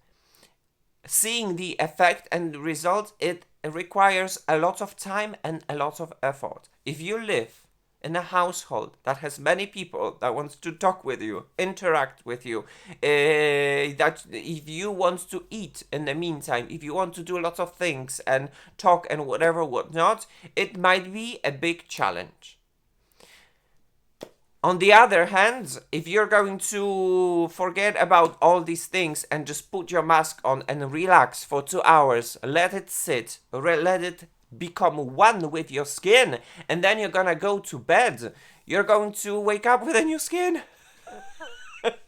seeing the effect and result, it requires a lot of time and a lot of effort. If you live in a household that has many people that wants to talk with you, interact with you, that if you want to eat in the meantime, if you want to do lots of things and talk and whatever, whatnot, it might be a big challenge. On the other hand, if you're going to forget about all these things and just put your mask on and relax for 2 hours, let it sit, let it become one with your skin, and then you're gonna go to bed, you're going to wake up with a new skin.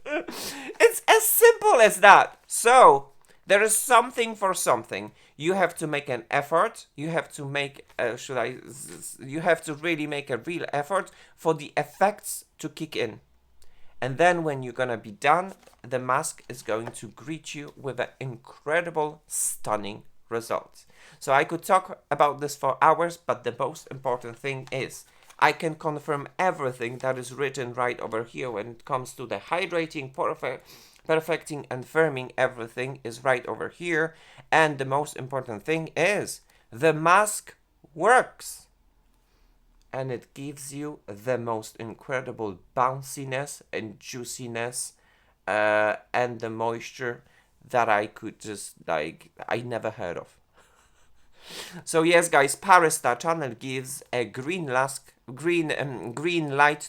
It's as simple as that. So there is something for something. You have to make an effort. You have to make you have to really make a real effort for the effects to kick in. And then when you're gonna be done, the mask is going to greet you with an incredible, stunning result. So I could talk about this for hours, but the most important thing is I can confirm everything that is written right over here when it comes to the hydrating, perfecting and firming. Everything is right over here. And the most important thing is the mask works. And it gives you the most incredible bounciness and juiciness and the moisture that I could just, I never heard of. So yes, guys, ParisStarChannel gives a green light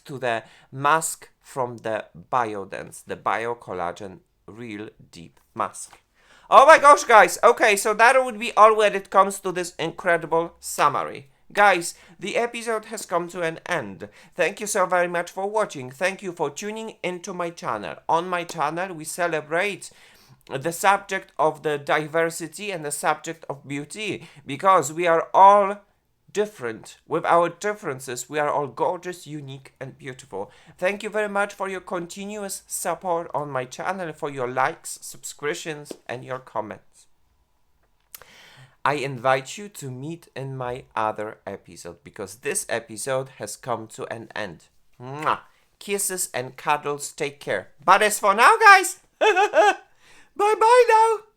to the mask from the BioDance, the Bio Collagen Real Deep Mask. Oh my gosh, guys. Okay, so that would be all when it comes to this incredible summary. Guys, the episode has come to an end. Thank you so very much for watching. Thank you for tuning into my channel. On my channel, we celebrate the subject of the diversity and the subject of beauty, because we are all different. With our differences, we are all gorgeous, unique and beautiful. Thank you very much for your continuous support on my channel, for your likes, subscriptions and your comments. I invite you to meet in my other episode, because this episode has come to an end. Mwah. Kisses and cuddles, take care. But as for now, guys, bye bye now.